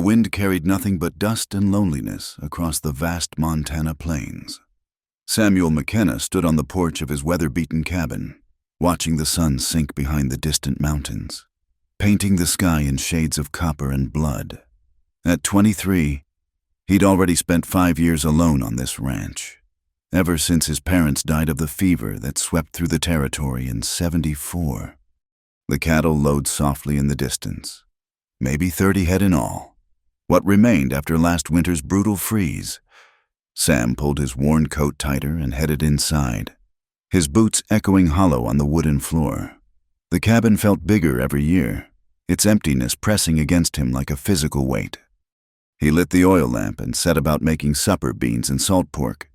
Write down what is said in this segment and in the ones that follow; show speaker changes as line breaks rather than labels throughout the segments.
wind carried nothing but dust and loneliness across the vast Montana plains. Samuel McKenna stood on the porch of his weather-beaten cabin, watching the sun sink behind the distant mountains, painting the sky in shades of copper and blood. At 23, he'd already spent 5 years alone on this ranch, ever since his parents died of the fever that swept through the territory in '74. The cattle lowed softly in the distance, maybe 30 head in all, what remained after last winter's brutal freeze. Sam pulled his worn coat tighter and headed inside, his boots echoing hollow on the wooden floor. The cabin felt bigger every year, its emptiness pressing against him like a physical weight. He lit the oil lamp and set about making supper: beans and salt pork.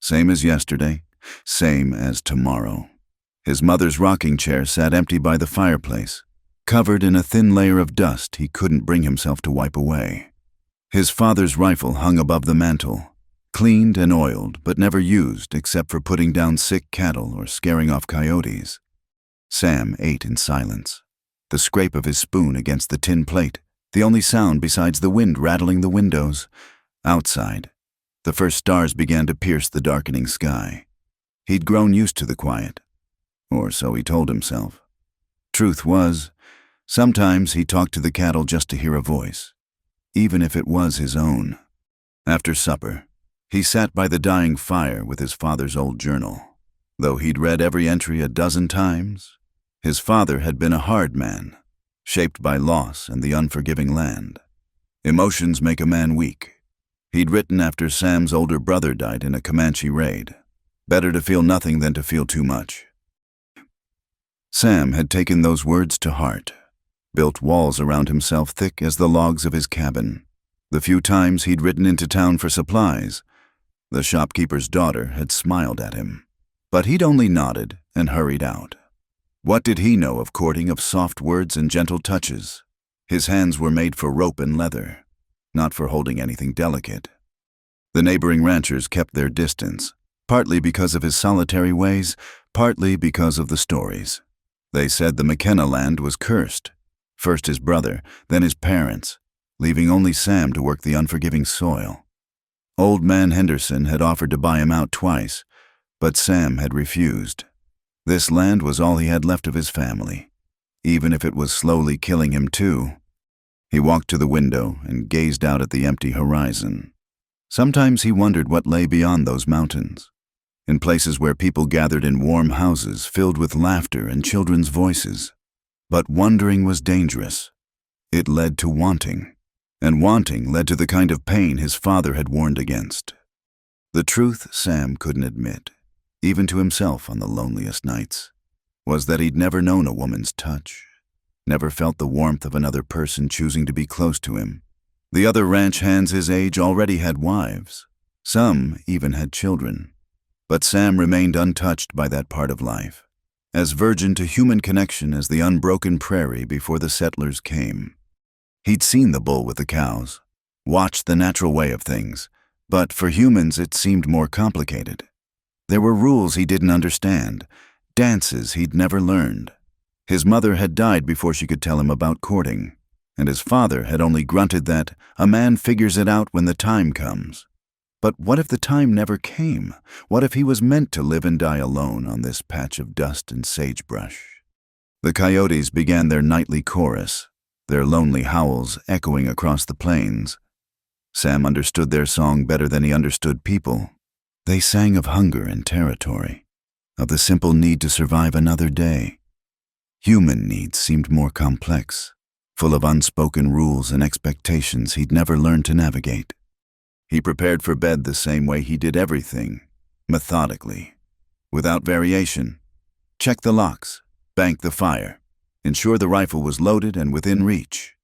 Same as yesterday, same as tomorrow. His mother's rocking chair sat empty by the fireplace, covered in a thin layer of dust he couldn't bring himself to wipe away. His father's rifle hung above the mantel, cleaned and oiled, but never used except for putting down sick cattle or scaring off coyotes. Sam ate in silence, the scrape of his spoon against the tin plate, the only sound besides the wind rattling the windows. Outside, the first stars began to pierce the darkening sky. He'd grown used to the quiet, or so he told himself. Truth was, sometimes he talked to the cattle just to hear a voice, even if it was his own. After supper, he sat by the dying fire with his father's old journal. Though he'd read every entry a dozen times, his father had been a hard man, shaped by loss and the unforgiving land. Emotions make a man weak. He'd written after Sam's older brother died in a Comanche raid. Better to feel nothing than to feel too much. Sam had taken those words to heart, built walls around himself thick as the logs of his cabin. The few times he'd ridden into town for supplies, the shopkeeper's daughter had smiled at him, but he'd only nodded and hurried out. What did he know of courting, of soft words and gentle touches? His hands were made for rope and leather, not for holding anything delicate. The neighboring ranchers kept their distance, partly because of his solitary ways, partly because of the stories. They said the McKenna land was cursed, first his brother, then his parents, leaving only Sam to work the unforgiving soil. Old man Henderson had offered to buy him out twice, but Sam had refused. This land was all he had left of his family, even if it was slowly killing him too. He walked to the window and gazed out at the empty horizon. Sometimes he wondered what lay beyond those mountains, in places where people gathered in warm houses filled with laughter and children's voices. But wondering was dangerous. It led to wanting, and wanting led to the kind of pain his father had warned against. The truth Sam couldn't admit, even to himself on the loneliest nights, was that he'd never known a woman's touch, never felt the warmth of another person choosing to be close to him. The other ranch hands his age already had wives. Some even had children. But Sam remained untouched by that part of life, as virgin to human connection as the unbroken prairie before the settlers came. He'd seen the bull with the cows, watched the natural way of things, but for humans it seemed more complicated. There were rules he didn't understand, dances he'd never learned. His mother had died before she could tell him about courting, and his father had only grunted that a man figures it out when the time comes. But what if the time never came? What if he was meant to live and die alone on this patch of dust and sagebrush? The coyotes began their nightly chorus, their lonely howls echoing across the plains. Sam understood their song better than he understood people. They sang of hunger and territory, of the simple need to survive another day. Human needs seemed more complex, full of unspoken rules and expectations he'd never learned to navigate. He prepared for bed the same way he did everything, methodically, without variation. Check the locks, bank the fire, ensure the rifle was loaded and within reach.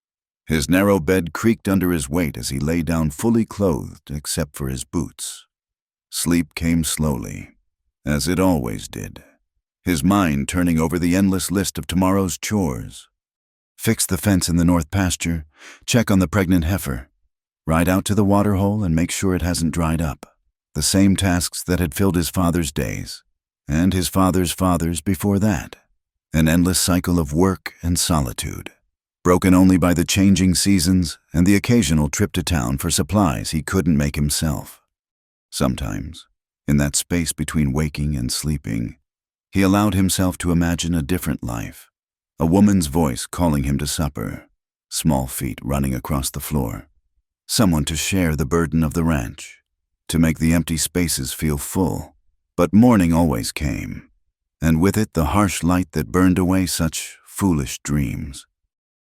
His narrow bed creaked under his weight as he lay down fully clothed except for his boots. Sleep came slowly, as it always did, his mind turning over the endless list of tomorrow's chores. Fix the fence in the north pasture, check on the pregnant heifer, ride out to the water hole and make sure it hasn't dried up. The same tasks that had filled his father's days, and his father's fathers before that. An endless cycle of work and solitude. broken only by the changing seasons and the occasional trip to town for supplies he couldn't make himself. Sometimes, in that space between waking and sleeping, he allowed himself to imagine a different life, a woman's voice calling him to supper, small feet running across the floor, someone to share the burden of the ranch, to make the empty spaces feel full. But morning always came, and with it the harsh light that burned away such foolish dreams.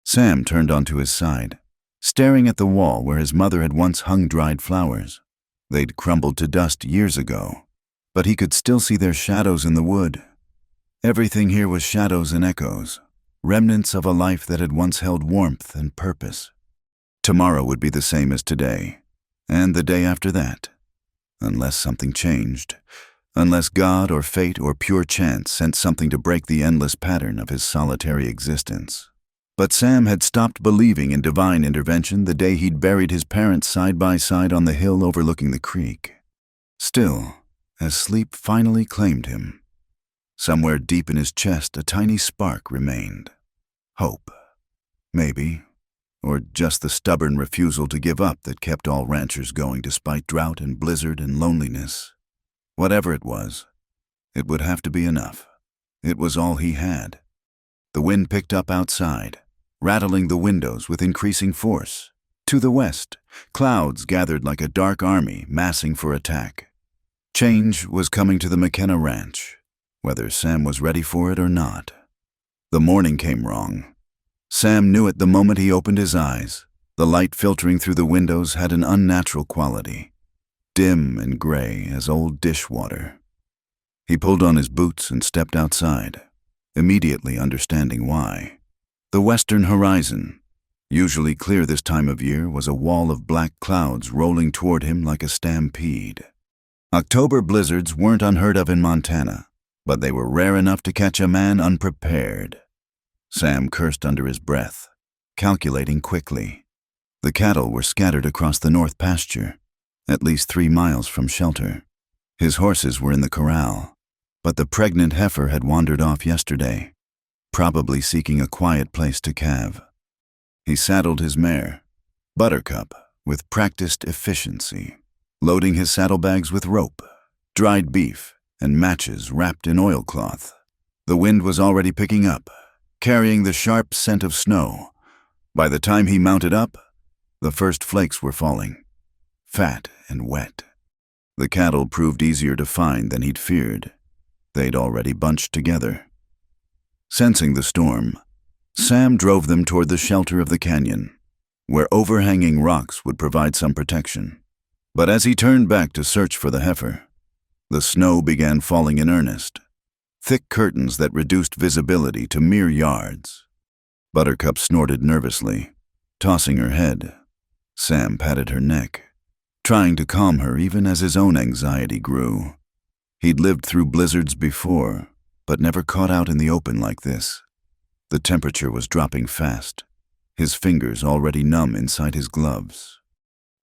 Sam turned onto his side, staring at the wall where his mother had once hung dried flowers. They'd crumbled to dust years ago, but he could still see their shadows in the wood. Everything here was shadows and echoes, remnants of a life that had once held warmth and purpose. Tomorrow would be the same as today, and the day after that, unless something changed, unless God or fate or pure chance sent something to break the endless pattern of his solitary existence. But Sam had stopped believing in divine intervention the day he'd buried his parents side by side on the hill overlooking the creek. Still, as sleep finally claimed him, somewhere deep in his chest a tiny spark remained. Hope, maybe, or just the stubborn refusal to give up that kept all ranchers going despite drought and blizzard and loneliness. Whatever it was, it would have to be enough. It was all he had. The wind picked up outside, rattling the windows with increasing force. To the west, clouds gathered like a dark army massing for attack. Change was coming to the McKenna Ranch, whether Sam was ready for it or not. The morning came wrong. Sam knew it the moment he opened his eyes. The light filtering through the windows had an unnatural quality, dim and gray as old dishwater. He pulled on his boots and stepped outside, immediately understanding why. The western horizon, usually clear this time of year, was a wall of black clouds rolling toward him like a stampede. October blizzards weren't unheard of in Montana, but they were rare enough to catch a man unprepared. Sam cursed under his breath, calculating quickly. The cattle were scattered across the north pasture, at least 3 miles from shelter. His horses were in the corral, but the pregnant heifer had wandered off yesterday, probably seeking a quiet place to calve. He saddled his mare, Buttercup, with practiced efficiency, loading his saddlebags with rope, dried beef, and matches wrapped in oilcloth. The wind was already picking up, carrying the sharp scent of snow. By the time he mounted up, the first flakes were falling, fat and wet. The cattle proved easier to find than he'd feared. They'd already bunched together. Sensing the storm, Sam drove them toward the shelter of the canyon, where overhanging rocks would provide some protection. But as he turned back to search for the heifer, the snow began falling in earnest, thick curtains that reduced visibility to mere yards. Buttercup snorted nervously, tossing her head. Sam patted her neck, trying to calm her even as his own anxiety grew. He'd lived through blizzards before, but never caught out in the open like this. The temperature was dropping fast, his fingers already numb inside his gloves.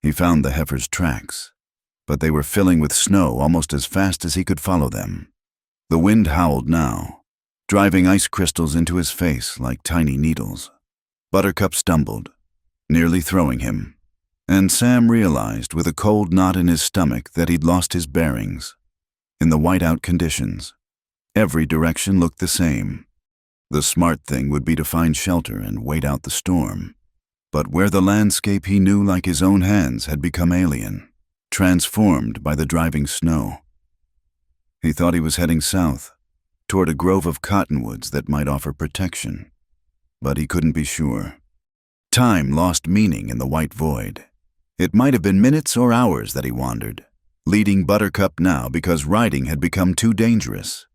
He found the heifer's tracks, but they were filling with snow almost as fast as he could follow them. The wind howled now, driving ice crystals into his face like tiny needles. Buttercup stumbled, nearly throwing him, and Sam realized with a cold knot in his stomach that he'd lost his bearings. In the whiteout conditions, every direction looked the same. The smart thing would be to find shelter and wait out the storm. But where the landscape he knew like his own hands had become alien, transformed by the driving snow. He thought he was heading south, toward a grove of cottonwoods that might offer protection. But he couldn't be sure. Time lost meaning in the white void. It might have been minutes or hours that he wandered, leading Buttercup now because riding had become too dangerous.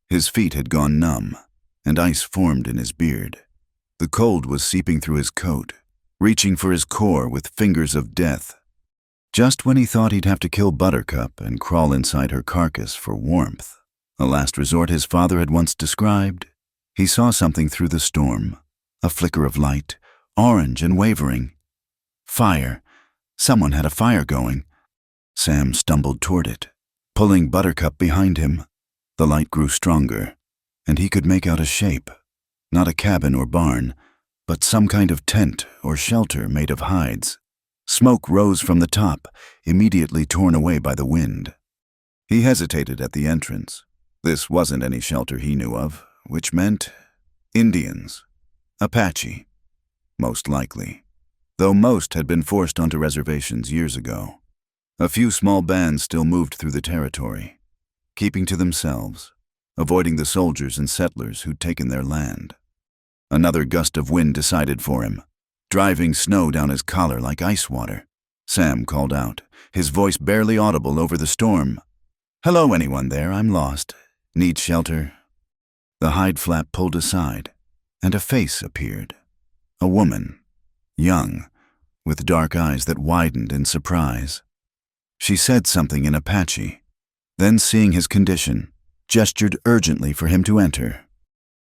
His feet had gone numb, and ice formed in his beard. The cold was seeping through his coat, reaching for his core with fingers of death. Just when he thought he'd have to kill Buttercup and crawl inside her carcass for warmth, a last resort his father had once described, he saw something through the storm, a flicker of light, orange and wavering. Fire. Someone had a fire going. Sam stumbled toward it, pulling Buttercup behind him. The light grew stronger, and he could make out a shape, not a cabin or barn, but some kind of tent or shelter made of hides. Smoke rose from the top, immediately torn away by the wind. He hesitated at the entrance. This wasn't any shelter he knew of, which meant Indians. Apache, most likely, though most had been forced onto reservations years ago. A few small bands still moved through the territory, keeping to themselves, avoiding the soldiers and settlers who'd taken their land. Another gust of wind decided for him, driving snow down his collar like ice water. Sam called out, his voice barely audible over the storm. "Hello, anyone there? I'm lost. Need shelter?" The hide flap pulled aside, and a face appeared. A woman, young, with dark eyes that widened in surprise. She said something in Apache, then, seeing his condition, gestured urgently for him to enter.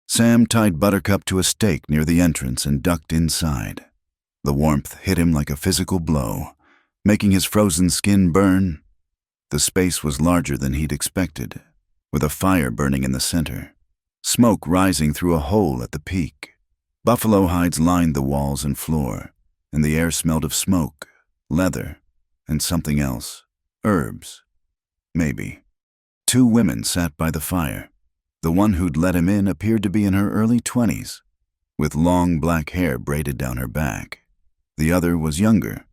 Sam tied Buttercup to a stake near the entrance and ducked inside. The warmth hit him like a physical blow, making his frozen skin burn. The space was larger than he'd expected, with a fire burning in the center, smoke rising through a hole at the peak. Buffalo hides lined the walls and floor, and the air smelled of smoke, leather, and something else. Herbs, maybe. Two women sat by the fire. The one who'd let him in appeared to be in her early 20s, with long black hair braided down her back. The other was younger,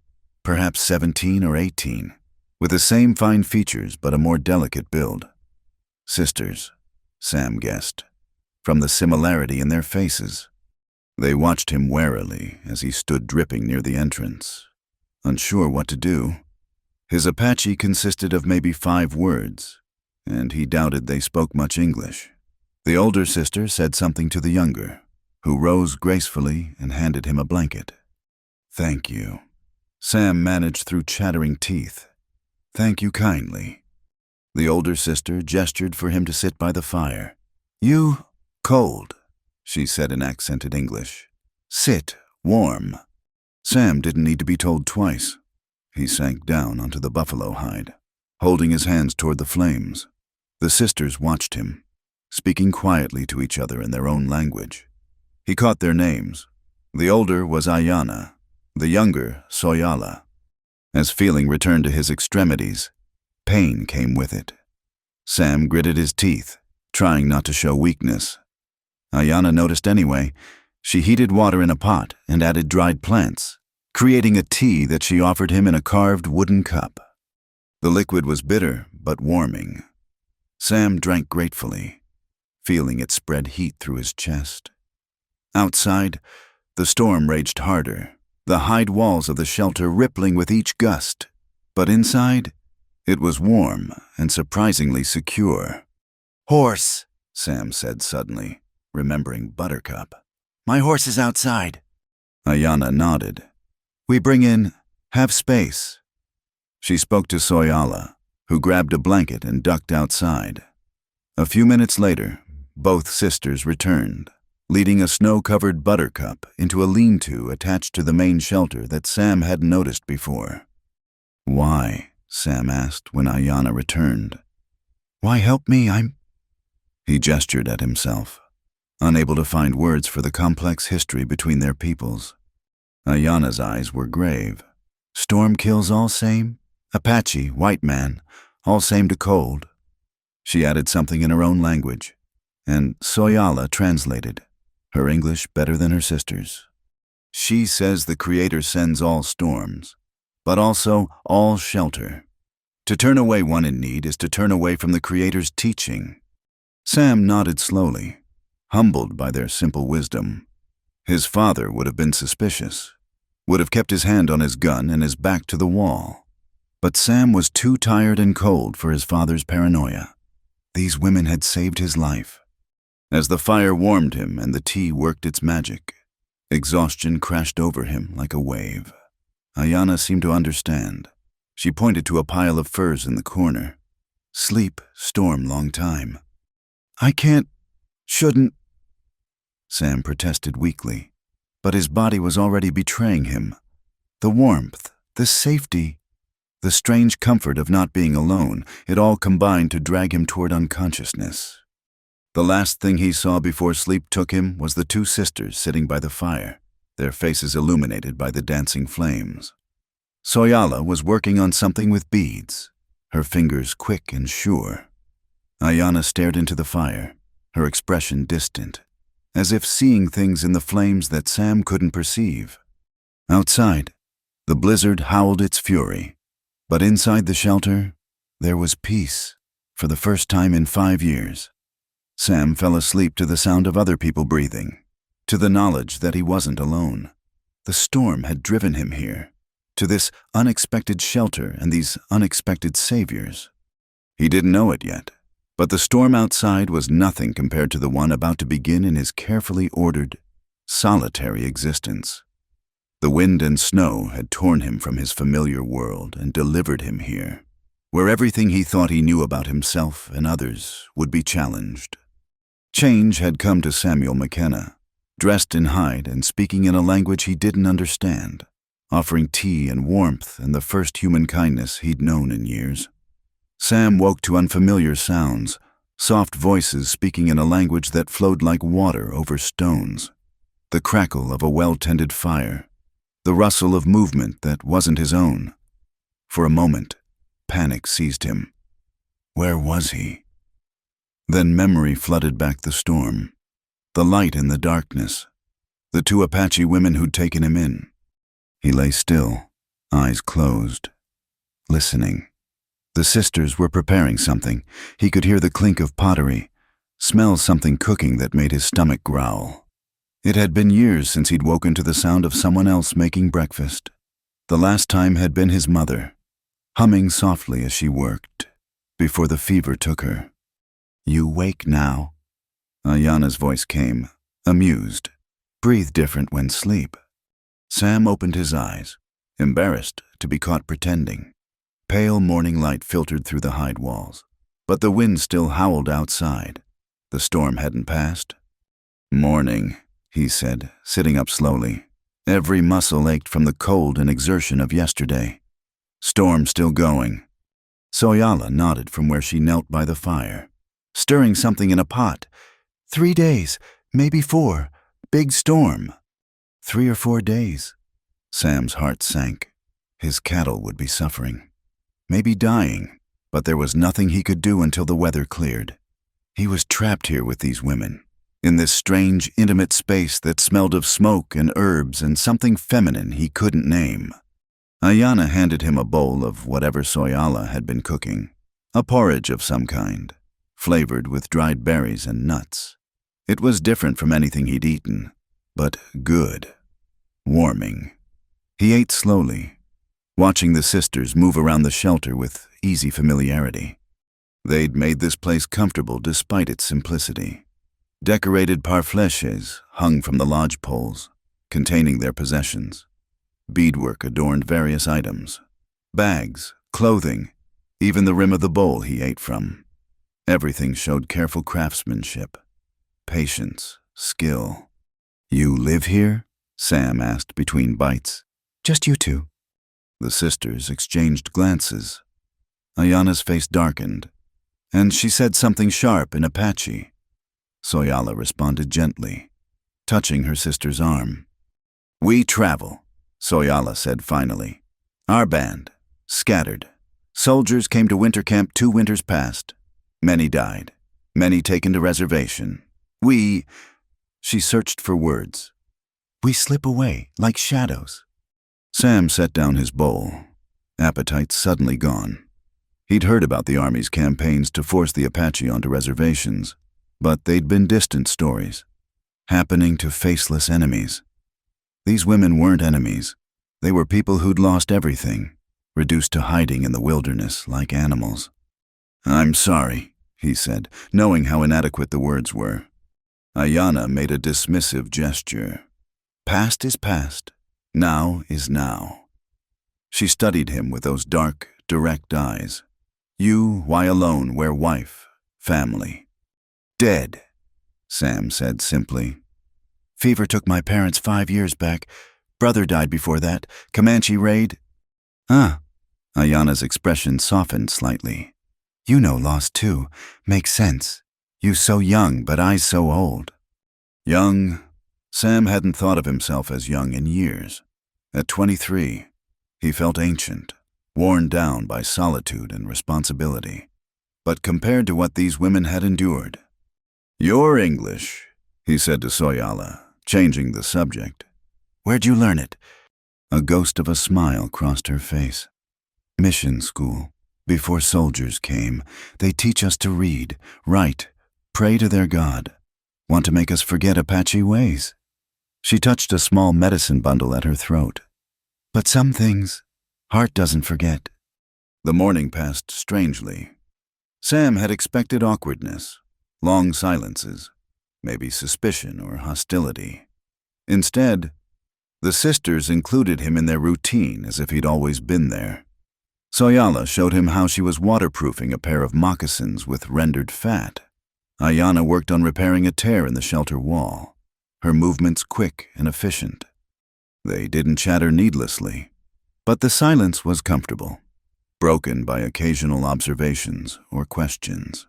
perhaps 17 or 18, with the same fine features but a more delicate build. Sisters, Sam guessed, from the similarity in their faces. They watched him warily as he stood dripping near the entrance, unsure what to do. His Apache consisted of maybe 5 words, and he doubted they spoke much English. The older sister said something to the younger, who rose gracefully and handed him a blanket. "Thank you." Sam managed through chattering teeth. "Thank you kindly." The older sister gestured for him to sit by the fire. "You cold," she said in accented English. "Sit warm." Sam didn't need to be told twice. He sank down onto the buffalo hide, holding his hands toward the flames. The sisters watched him, speaking quietly to each other in their own language. He caught their names. The older was Ayana, the younger Soyala. As feeling returned to his extremities, pain came with it. Sam gritted his teeth, trying not to show weakness. Ayana noticed anyway. She heated water in a pot and added dried plants, creating a tea that she offered him in a carved wooden cup. The liquid was bitter but warming. Sam drank gratefully, feeling it spread heat through his chest. Outside, the storm raged harder, the hide walls of the shelter rippling with each gust. But inside, it was warm and surprisingly secure. "Horse," Sam said suddenly, remembering Buttercup. "My horse is outside." Ayana nodded. "We bring in, have space." She spoke to Soyala, who grabbed a blanket and ducked outside. A few minutes later, both sisters returned, leading a snow-covered Buttercup into a lean-to attached to the main shelter that Sam hadn't noticed before. "Why?" Sam asked when Ayana returned. "Why help me? He gestured at himself, unable to find words for the complex history between their peoples. Ayana's eyes were grave. "Storm kills all same? Apache, white man, all same to cold." She added something in her own language, and Soyala translated, her English better than her sister's. "She says the Creator sends all storms, but also all shelter. To turn away one in need is to turn away from the Creator's teaching." Sam nodded slowly, humbled by their simple wisdom. His father would have been suspicious, would have kept his hand on his gun and his back to the wall. But Sam was too tired and cold for his father's paranoia. These women had saved his life. As the fire warmed him and the tea worked its magic, exhaustion crashed over him like a wave. Ayana seemed to understand. She pointed to a pile of furs in the corner. "Sleep, storm, long time." "I shouldn't," Sam protested weakly, but his body was already betraying him. The warmth, the safety, the strange comfort of not being alone, it all combined to drag him toward unconsciousness. The last thing he saw before sleep took him was the two sisters sitting by the fire, their faces illuminated by the dancing flames. Soyala was working on something with beads, her fingers quick and sure. Ayana stared into the fire, her expression distant, as if seeing things in the flames that Sam couldn't perceive. Outside, the blizzard howled its fury, but inside the shelter, there was peace, for the first time in 5 years. Sam fell asleep to the sound of other people breathing, to the knowledge that he wasn't alone. The storm had driven him here, to this unexpected shelter and these unexpected saviors. He didn't know it yet, but the storm outside was nothing compared to the one about to begin in his carefully ordered, solitary existence. The wind and snow had torn him from his familiar world and delivered him here, where everything he thought he knew about himself and others would be challenged. Change had come to Samuel McKenna, dressed in hide and speaking in a language he didn't understand, offering tea and warmth and the first human kindness he'd known in years. Sam woke to unfamiliar sounds, soft voices speaking in a language that flowed like water over stones, the crackle of a well-tended fire, the rustle of movement that wasn't his own. For a moment, panic seized him. Where was he? Then memory flooded back the storm, the light in the darkness, the 2 Apache women who'd taken him in. He lay still, eyes closed, listening. The sisters were preparing something. He could hear the clink of pottery, smell something cooking that made his stomach growl. It had been years since he'd woken to the sound of someone else making breakfast. The last time had been his mother, humming softly as she worked, before the fever took her. "You wake now?" Ayana's voice came, amused. "Breathe different when sleep." Sam opened his eyes, embarrassed to be caught pretending. Pale morning light filtered through the hide walls, but the wind still howled outside. The storm hadn't passed. "Morning," he said, sitting up slowly. Every muscle ached from the cold and exertion of yesterday. "Storm still going." Soyala nodded from where she knelt by the fire, stirring something in a pot. 3 days, maybe 4. Big storm." 3 or 4 days. Sam's heart sank. His cattle would be suffering, maybe dying, but there was nothing he could do until the weather cleared. He was trapped here with these women, in this strange, intimate space that smelled of smoke and herbs and something feminine he couldn't name. Ayana handed him a bowl of whatever Soyala had been cooking, a porridge of some kind, flavored with dried berries and nuts. It was different from anything he'd eaten, but good, warming. He ate slowly, watching the sisters move around the shelter with easy familiarity. They'd made this place comfortable despite its simplicity. Decorated parfleches hung from the lodge poles, containing their possessions. Beadwork adorned various items, bags, clothing, even the rim of the bowl he ate from. Everything showed careful craftsmanship, patience, skill. "You live here?" Sam asked between bites. "Just you 2. The sisters exchanged glances. Ayana's face darkened, and she said something sharp in Apache. Soyala responded gently, touching her sister's arm. "We travel," Soyala said finally. "Our band, scattered. Soldiers came to winter camp 2 winters past. Many died, many taken to reservation. She searched for words. "We slip away, like shadows." Sam set down his bowl, appetite suddenly gone. He'd heard about the Army's campaigns to force the Apache onto reservations, but they'd been distant stories, happening to faceless enemies. These women weren't enemies. They were people who'd lost everything, reduced to hiding in the wilderness like animals. "I'm sorry," he said, knowing how inadequate the words were. Ayana made a dismissive gesture. "Past is past. Now is now." She studied him with those dark, direct eyes. "You, why alone, where wife, family?" "Dead," Sam said simply. "Fever took my parents 5 years back. Brother died before that. Comanche raid." "Ah." Ayana's expression softened slightly. "You know lost too. Makes sense. You so young, but I so old." "Young, Sam hadn't thought of himself as young in years. At 23, he felt ancient, worn down by solitude and responsibility. But compared to what these women had endured, "You're English," he said to Soyala, changing the subject. "Where'd you learn it?" A ghost of a smile crossed her face. "Mission school. Before soldiers came, they teach us to read, write, pray to their God. Want to make us forget Apache ways?" She touched a small medicine bundle at her throat. "But some things, heart doesn't forget." The morning passed strangely. Sam had expected awkwardness, long silences, maybe suspicion or hostility. Instead, the sisters included him in their routine as if he'd always been there. Soyala showed him how she was waterproofing a pair of moccasins with rendered fat. Ayana worked on repairing a tear in the shelter wall, her movements quick and efficient. They didn't chatter needlessly, but the silence was comfortable, broken by occasional observations or questions.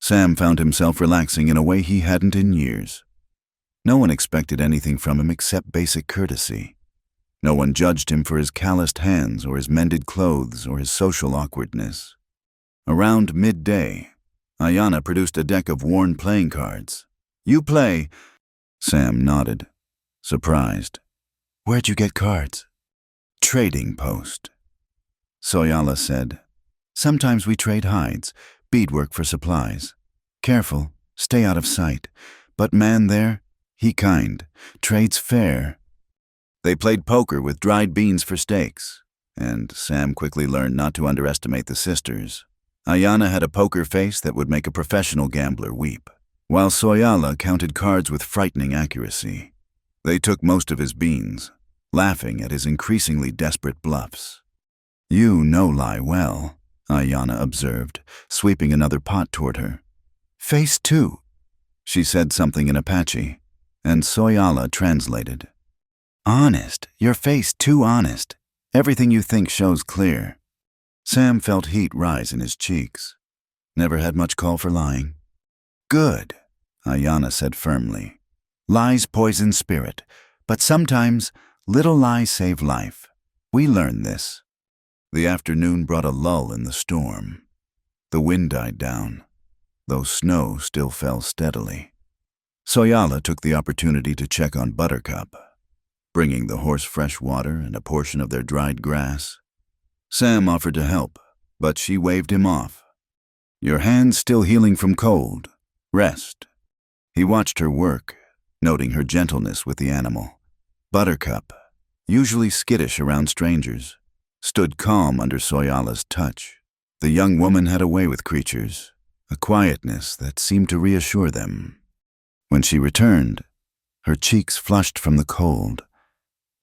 Sam found himself relaxing in a way he hadn't in years. No one expected anything from him except basic courtesy. No one judged him for his calloused hands or his mended clothes or his social awkwardness. Around midday, Ayana produced a deck of worn playing cards. "You play." Sam nodded, surprised. "Where'd you get cards?" "Trading post." Soyala said, "Sometimes we trade hides, beadwork for supplies. Careful, stay out of sight. But man there, he kind, trades fair." They played poker with dried beans for stakes, and Sam quickly learned not to underestimate the sisters. Ayana had a poker face that would make a professional gambler weep, while Soyala counted cards with frightening accuracy. They took most of his beans, laughing at his increasingly desperate bluffs. "You know lie well," Ayana observed, sweeping another pot toward her. "Face two." She said something in Apache, and Soyala translated. "Honest, your face too honest. Everything you think shows clear." Sam felt heat rise in his cheeks. Never had much call for lying. "Good," Ayana said firmly. "Lies poison spirit, but sometimes little lies save life. We learn this." The afternoon brought a lull in the storm. The wind died down, though snow still fell steadily. Soyala took the opportunity to check on Buttercup, bringing the horse fresh water and a portion of their dried grass. Sam offered to help, but she waved him off. "Your hand's still healing from cold. Rest." He watched her work, noting her gentleness with the animal. Buttercup, usually skittish around strangers, stood calm under Soyala's touch. The young woman had a way with creatures, a quietness that seemed to reassure them. When she returned, her cheeks flushed from the cold,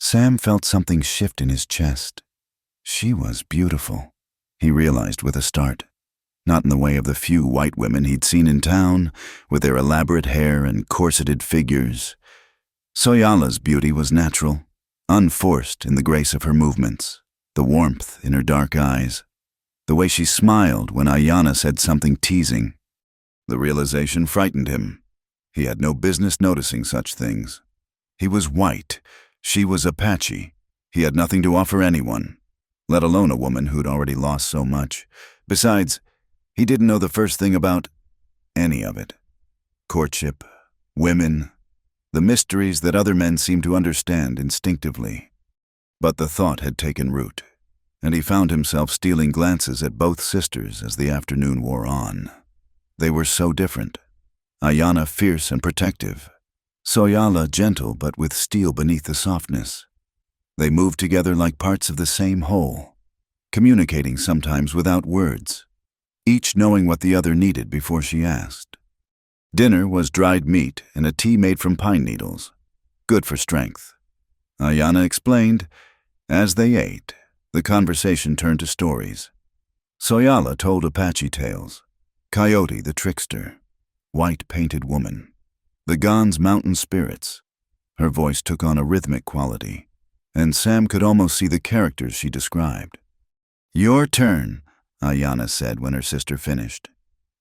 Sam felt something shift in his chest. She was beautiful, he realized with a start. Not in the way of the few white women he'd seen in town, with their elaborate hair and corseted figures. Soyala's beauty was natural, unforced in the grace of her movements, the warmth in her dark eyes, the way she smiled when Ayana said something teasing. The realization frightened him. He had no business noticing such things. He was white. She was Apache. He had nothing to offer anyone, let alone a woman who'd already lost so much. Besides, he didn't know the first thing about any of it. Courtship, women, the mysteries that other men seemed to understand instinctively. But the thought had taken root, and he found himself stealing glances at both sisters as the afternoon wore on. They were so different. Ayana fierce and protective, Soyala gentle but with steel beneath the softness. They moved together like parts of the same whole, communicating sometimes without words, each knowing what the other needed before she asked. Dinner was dried meat and a tea made from pine needles, good for strength. Ayana explained. As they ate, the conversation turned to stories. Soyala told Apache tales. Coyote the trickster, white-painted woman, the Gons mountain spirits. Her voice took on a rhythmic quality, and Sam could almost see the characters she described. "Your turn," Ayana said when her sister finished.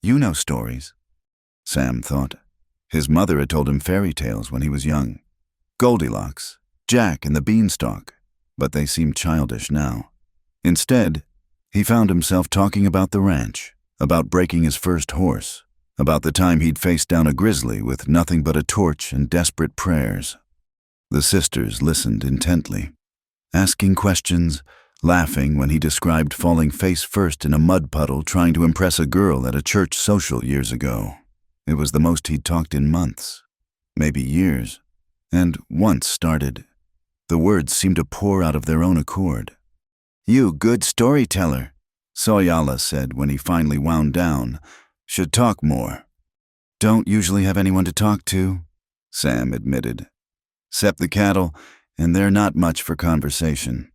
"You know stories." Sam thought. His mother had told him fairy tales when he was young. Goldilocks, Jack and the Beanstalk, but they seemed childish now. Instead, he found himself talking about the ranch, about breaking his first horse, about the time he'd faced down a grizzly with nothing but a torch and desperate prayers. The sisters listened intently, asking questions, laughing when he described falling face first in a mud puddle trying to impress a girl at a church social years ago. It was the most he'd talked in months, maybe years, and once started. The words seemed to pour out of their own accord. "You good storyteller," Soyala said when he finally wound down. "Should talk more." "Don't usually have anyone to talk to," Sam admitted. "'Cept the cattle, and they're not much for conversation."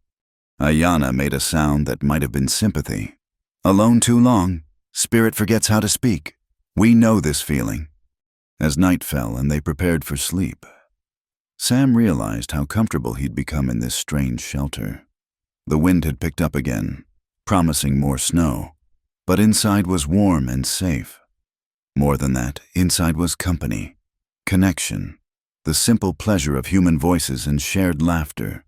Ayana made a sound that might have been sympathy. "Alone too long, spirit forgets how to speak. We know this feeling." As night fell and they prepared for sleep, Sam realized how comfortable he'd become in this strange shelter. The wind had picked up again, promising more snow, but inside was warm and safe. More than that, inside was company, connection, the simple pleasure of human voices and shared laughter.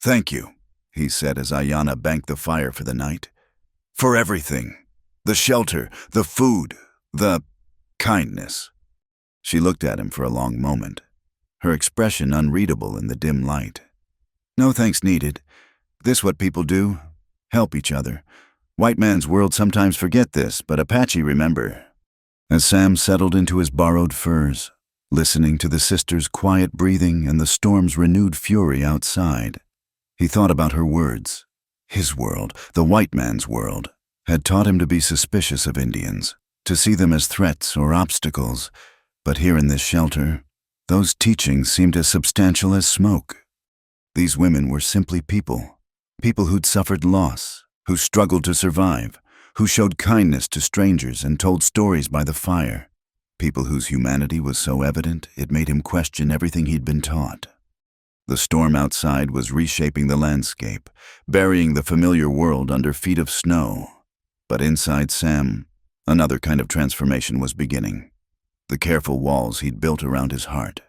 "Thank you," he said as Ayana banked the fire for the night. "For everything. The shelter, the food, the kindness." She looked at him for a long moment, her expression unreadable in the dim light. "No thanks needed. This what people do. Help each other. White man's world sometimes forget this, but Apache remember." As Sam settled into his borrowed furs, listening to the sisters' quiet breathing and the storm's renewed fury outside, he thought about her words. His world, the white man's world, had taught him to be suspicious of Indians, to see them as threats or obstacles, but here in this shelter, those teachings seemed as substantial as smoke. These women were simply people who'd suffered loss, who struggled to survive, who showed kindness to strangers and told stories by the fire, people whose humanity was so evident it made him question everything he'd been taught. The storm outside was reshaping the landscape, burying the familiar world under feet of snow. But inside Sam, another kind of transformation was beginning. The careful walls he'd built around his heart,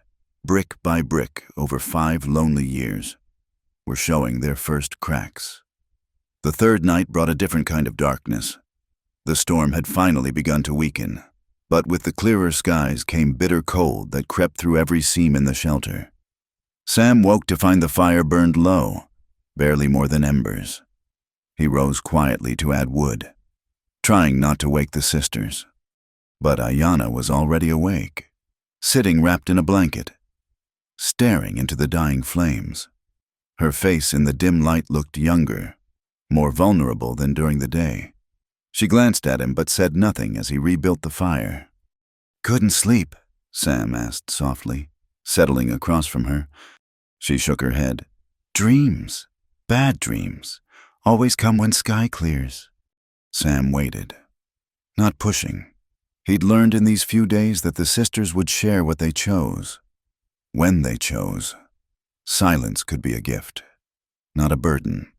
brick by brick over 5 lonely years, were showing their first cracks. The third night brought a different kind of darkness. The storm had finally begun to weaken, but with the clearer skies came bitter cold that crept through every seam in the shelter. Sam woke to find the fire burned low, barely more than embers. He rose quietly to add wood, trying not to wake the sisters. But Ayana was already awake, sitting wrapped in a blanket, staring into the dying flames. Her face in the dim light looked younger, more vulnerable than during the day. She glanced at him but said nothing as he rebuilt the fire. "Couldn't sleep?" Sam asked softly, settling across from her. She shook her head. "Dreams, bad dreams, always come when sky clears." Sam waited, not pushing. He'd learned in these few days that the sisters would share what they chose, when they chose. Silence could be a gift, not a burden.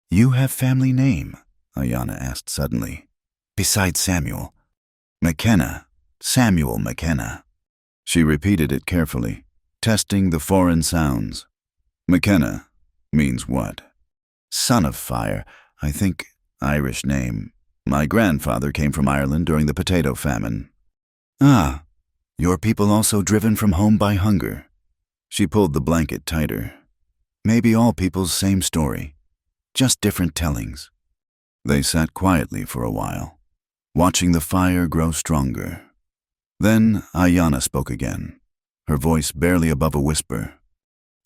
"You have family name?" Ayana asked suddenly. "Besides Samuel." "McKenna. Samuel McKenna." She repeated it carefully, testing the foreign sounds. "McKenna means what?" "Son of fire, I think. Irish name. My grandfather came from Ireland during the potato famine." "Ah, your people also driven from home by hunger." She pulled the blanket tighter. "Maybe all people's same story, just different tellings." They sat quietly for a while, watching the fire grow stronger. Then Ayana spoke again, her voice barely above a whisper.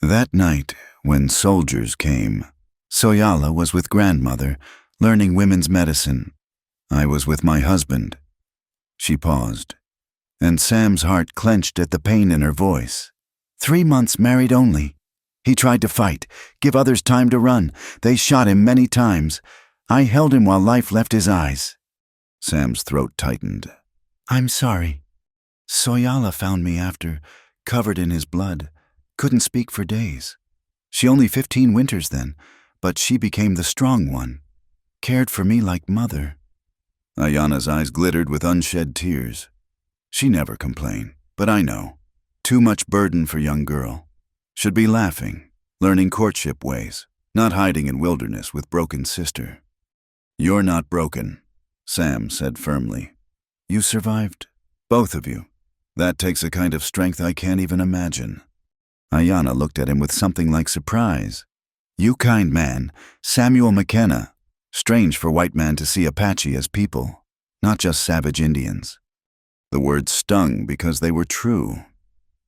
"That night, when soldiers came, Soyala was with grandmother, learning women's medicine. I was with my husband." She paused, and Sam's heart clenched at the pain in her voice. 3 months married only. He tried to fight, give others time to run. They shot him many times. I held him while life left his eyes." Sam's throat tightened. "I'm sorry. Soyala found me after, covered in his blood. Couldn't speak for days. She only 15 winters then, but she became the strong one. Cared for me like mother." Ayana's eyes glittered with unshed tears. "She never complained, but I know. Too much burden for young girl. Should be laughing, learning courtship ways, not hiding in wilderness with broken sister. You're not broken, Sam said firmly. You survived, both of you. That takes a kind of strength I can't even imagine. Ayanna looked at him with something like surprise. You kind man, Samuel McKenna. Strange for white man to see Apache as people, not just savage Indians. The words stung because they were true.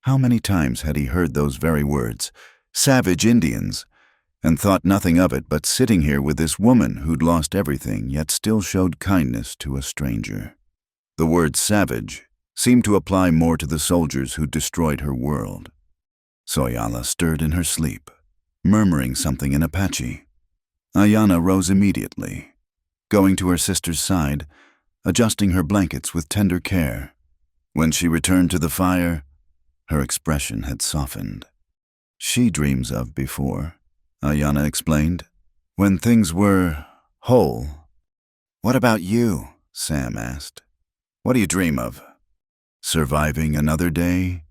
How many times had he heard those very words, savage Indians, and thought nothing of it but sitting here with this woman who'd lost everything yet still showed kindness to a stranger. The word savage seemed to apply more to the soldiers who destroyed her world. Soyala stirred in her sleep, murmuring something in Apache. Ayanna rose immediately, going to her sister's side, adjusting her blankets with tender care. When she returned to the fire, her expression had softened. She dreams of before, Ayanna explained, when things were whole. What about you? Sam asked. What do you dream of? Surviving another day?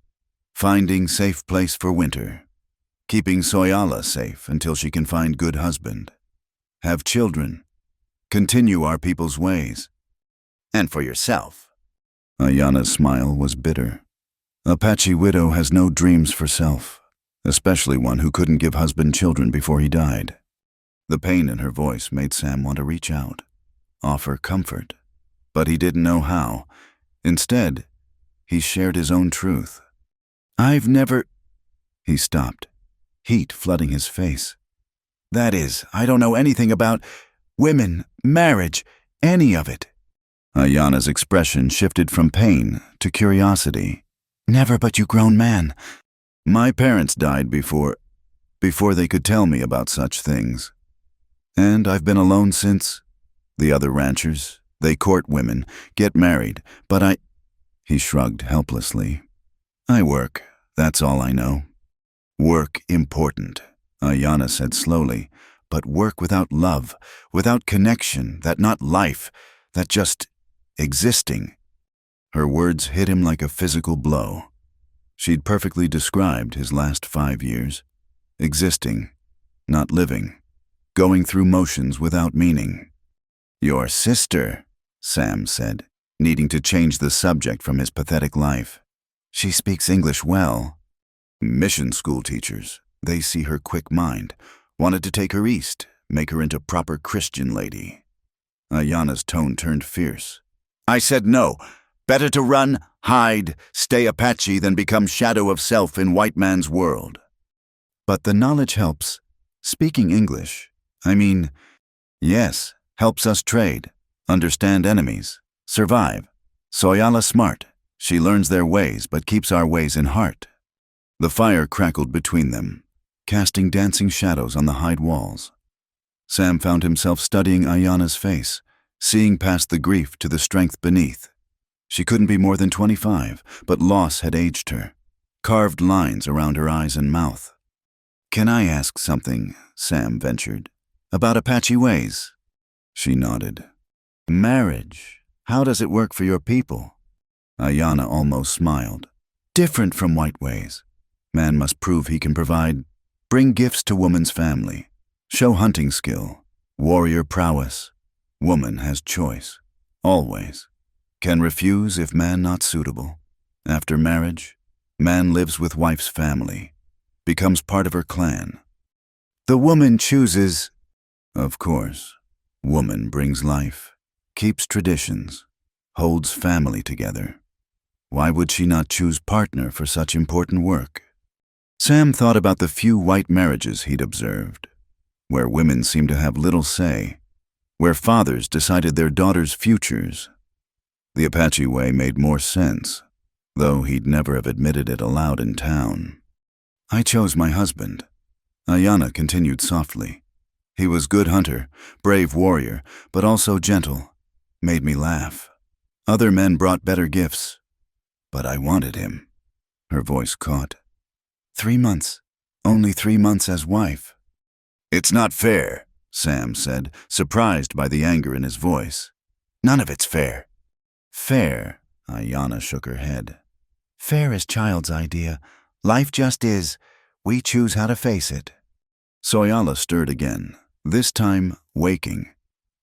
Finding safe place for winter? Keeping Soyala safe until she can find good husband? Have children? Continue our people's ways? And for yourself? Ayanna's smile was bitter. Apache widow has no dreams for self, especially one who couldn't give husband children before he died. The pain in her voice made Sam want to reach out, offer comfort, but he didn't know how. Instead, he shared his own truth. I've never... He stopped, heat flooding his face. That is, I don't know anything about women, marriage, any of it. Ayanna's expression shifted from pain to curiosity. Never but you grown man. My parents died before they could tell me about such things. And I've been alone since. The other ranchers, they court women, get married, but He shrugged helplessly. I work, that's all I know. Work important, Ayanna said slowly, but work without love, without connection, that not life, that just existing. Her words hit him like a physical blow. She'd perfectly described his last 5 years. Existing, not living, going through motions without meaning. Your sister, Sam said, needing to change the subject from his pathetic life. She speaks English well. Mission school teachers, they see her quick mind, wanted to take her east, make her into proper Christian lady. Ayanna's tone turned fierce. I said no. Better to run, hide, stay Apache than become shadow of self in white man's world. But the knowledge helps. Speaking English, yes, helps us trade, understand enemies, survive. Soyala smart. She learns their ways but keeps our ways in heart. The fire crackled between them, casting dancing shadows on the hide walls. Sam found himself studying Ayanna's face, seeing past the grief to the strength beneath. She couldn't be more than 25, but loss had aged her, carved lines around her eyes and mouth. Can I ask something, Sam ventured, about Apache ways? She nodded. Marriage, how does it work for your people? Ayanna almost smiled. Different from white ways. Man must prove he can provide, bring gifts to woman's family, show hunting skill, warrior prowess. Woman has choice, always. Can refuse if man not suitable. After marriage, man lives with wife's family, becomes part of her clan. The woman chooses. Of course, woman brings life, keeps traditions, holds family together. Why would she not choose partner for such important work? Sam thought about the few white marriages he'd observed, where women seemed to have little say, where fathers decided their daughters' futures. The Apache way made more sense, though he'd never have admitted it aloud in town. I chose my husband. Ayanna continued softly. He was good hunter, brave warrior, but also gentle. Made me laugh. Other men brought better gifts, but I wanted him. Her voice caught. 3 months. Only 3 months as wife. It's not fair, Sam said, surprised by the anger in his voice. None of it's fair. Fair, Ayanna shook her head. Fair is child's idea. Life just is. We choose how to face it. Soyala stirred again, this time waking.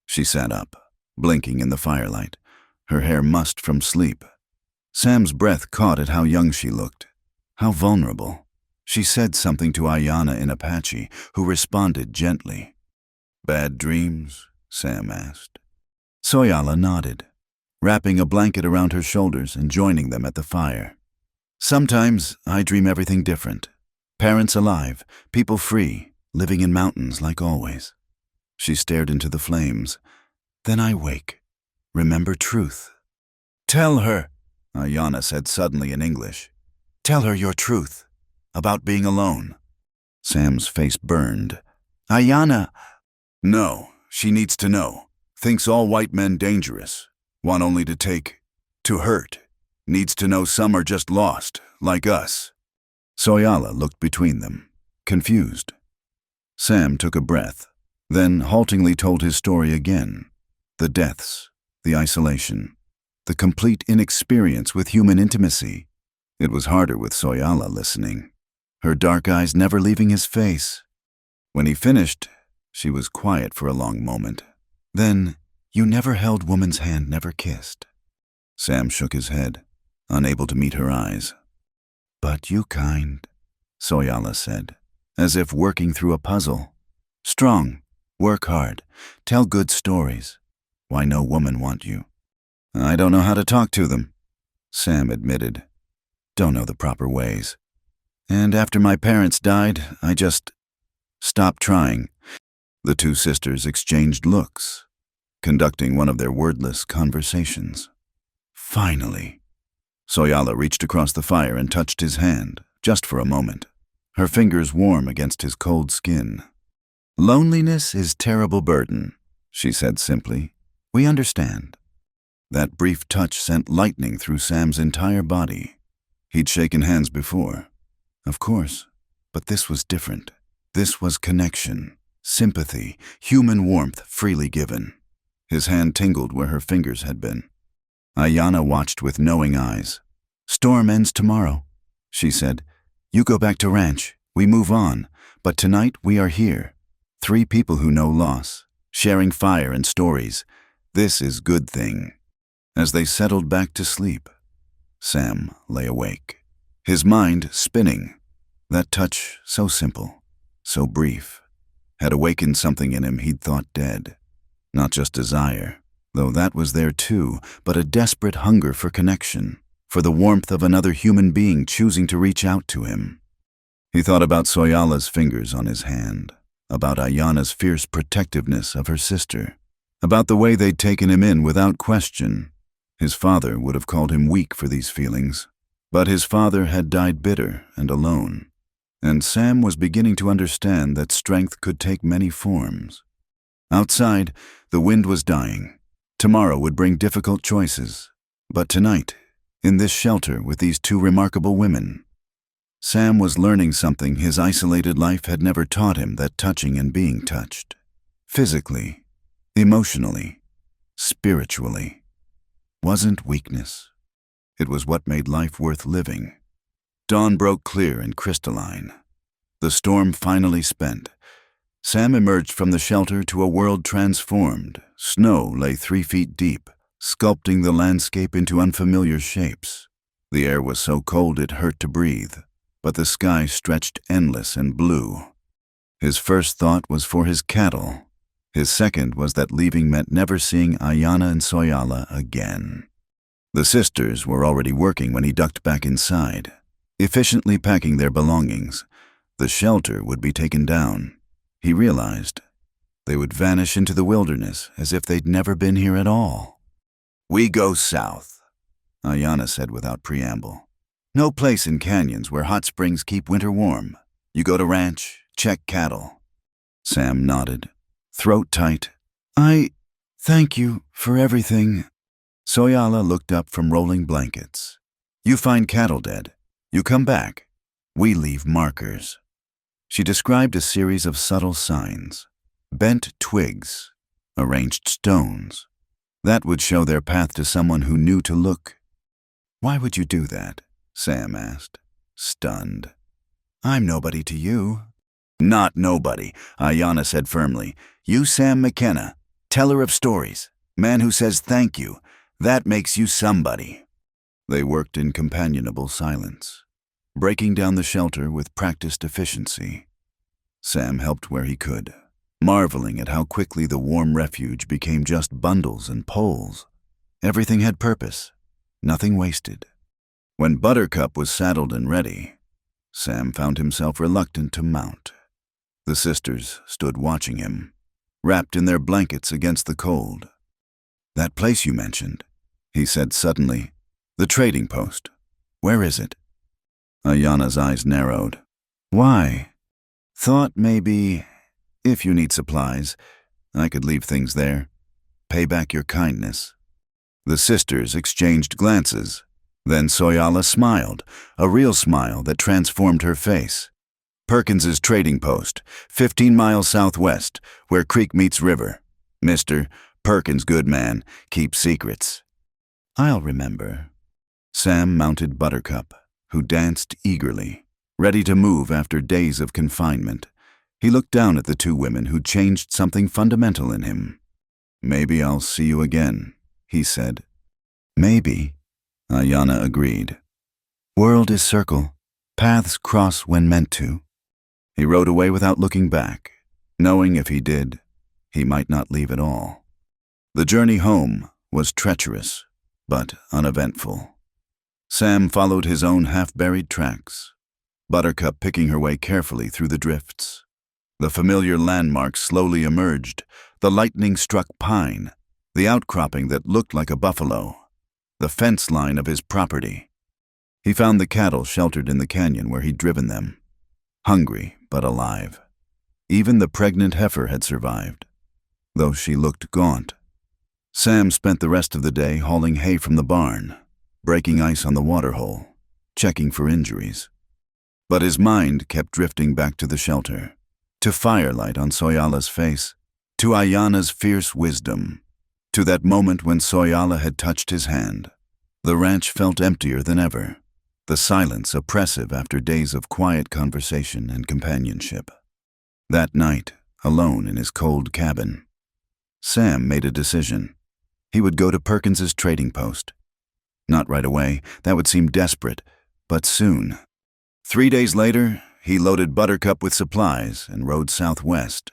She sat up, blinking in the firelight, her hair mussed from sleep. Sam's breath caught at how young she looked, how vulnerable. She said something to Ayanna in Apache, who responded gently. "Bad dreams?" Sam asked. Soyala nodded, wrapping a blanket around her shoulders and joining them at the fire. "Sometimes I dream everything different. Parents alive, people free, living in mountains like always." She stared into the flames. "Then I wake. Remember truth." "Tell her," Ayanna said suddenly in English. "Tell her your truth. About being alone." Sam's face burned. "Ayanna—" "No, she needs to know. Thinks all white men dangerous. Want only to hurt. Needs to know some are just lost, like us." Soyala looked between them, confused. Sam took a breath, then haltingly told his story again. The deaths, the isolation, the complete inexperience with human intimacy. It was harder with Soyala listening, her dark eyes never leaving his face. When he finished, she was quiet for a long moment. Then, "You never held woman's hand, never kissed." Sam shook his head, unable to meet her eyes. "But you kind," Soyala said, as if working through a puzzle. "Strong, work hard, tell good stories. Why no woman want you?" "I don't know how to talk to them," Sam admitted. "Don't know the proper ways. And after my parents died, I just stopped trying." The two sisters exchanged looks, conducting one of their wordless conversations. Finally, Soyala reached across the fire and touched his hand, just for a moment, her fingers warm against his cold skin. "Loneliness is terrible burden," she said simply. "We understand." That brief touch sent lightning through Sam's entire body. He'd shaken hands before, of course, but this was different. This was connection, sympathy, human warmth freely given. His hand tingled where her fingers had been. Ayanna watched with knowing eyes. "Storm ends tomorrow," she said. "You go back to ranch. We move on. But tonight we are here. 3 people who know loss, sharing fire and stories. This is good thing." As they settled back to sleep, Sam lay awake, his mind spinning. That touch, so simple, so brief, had awakened something in him he'd thought dead. Not just desire, though that was there too, but a desperate hunger for connection, for the warmth of another human being choosing to reach out to him. He thought about Soyala's fingers on his hand, about Ayanna's fierce protectiveness of her sister, about the way they'd taken him in without question. His father would have called him weak for these feelings, but his father had died bitter and alone, and Sam was beginning to understand that strength could take many forms. Outside, the wind was dying. Tomorrow would bring difficult choices, but tonight, in this shelter with these 2 remarkable women, Sam was learning something his isolated life had never taught him, that touching and being touched, physically, emotionally, spiritually, wasn't weakness. It was what made life worth living. Dawn broke clear and crystalline. The storm finally spent. Sam emerged from the shelter to a world transformed. Snow lay 3 feet deep, sculpting the landscape into unfamiliar shapes. The air was so cold it hurt to breathe, but the sky stretched endless and blue. His first thought was for his cattle. His second was that leaving meant never seeing Ayanna and Soyala again. The sisters were already working when he ducked back inside, efficiently packing their belongings. The shelter would be taken down. He realized they would vanish into the wilderness as if they'd never been here at all. "We go south," Ayanna said without preamble. "No place in canyons where hot springs keep winter warm. You go to ranch, check cattle." Sam nodded, throat tight. "I thank you for everything." Soyala looked up from rolling blankets. "You find cattle dead. You come back. We leave markers." She described a series of subtle signs. Bent twigs, arranged stones. That would show their path to someone who knew to look. "Why would you do that?" Sam asked, stunned. I'm nobody to you. Not nobody, Ayanna said firmly. You Sam McKenna, teller of stories, man who says thank you. That makes you somebody. They worked in companionable silence, breaking down the shelter with practiced efficiency. Sam helped where he could, marveling at how quickly the warm refuge became just bundles and poles. Everything had purpose, nothing wasted. When Buttercup was saddled and ready, Sam found himself reluctant to mount. The sisters stood watching him, wrapped in their blankets against the cold. That place you mentioned, he said suddenly. The trading post. Where is it? Ayanna's eyes narrowed. Why? Thought maybe, if you need supplies, I could leave things there. Pay back your kindness. The sisters exchanged glances. Then Soyala smiled, a real smile that transformed her face. Perkins's trading post, 15 miles southwest, where creek meets river. Mr. Perkins, good man, keep secrets. I'll remember. Sam mounted Buttercup, who danced eagerly, ready to move after days of confinement. He looked down at the two women who'd changed something fundamental in him. Maybe I'll see you again, he said. Maybe, Ayanna agreed. World is circle, paths cross when meant to. He rode away without looking back, knowing if he did, he might not leave at all. The journey home was treacherous, but uneventful. Sam followed his own half-buried tracks, Buttercup picking her way carefully through the drifts. The familiar landmarks slowly emerged, the lightning-struck pine, the outcropping that looked like a buffalo, the fence line of his property. He found the cattle sheltered in the canyon where he'd driven them, hungry but alive. Even the pregnant heifer had survived, though she looked gaunt. Sam spent the rest of the day hauling hay from the barn, breaking ice on the waterhole, checking for injuries. But his mind kept drifting back to the shelter, to firelight on Soyala's face, to Ayanna's fierce wisdom, to that moment when Soyala had touched his hand. The ranch felt emptier than ever, the silence oppressive after days of quiet conversation and companionship. That night, alone in his cold cabin, Sam made a decision. He would go to Perkins's trading post. Not right away, that would seem desperate, but soon. 3 days later, he loaded Buttercup with supplies and rode southwest.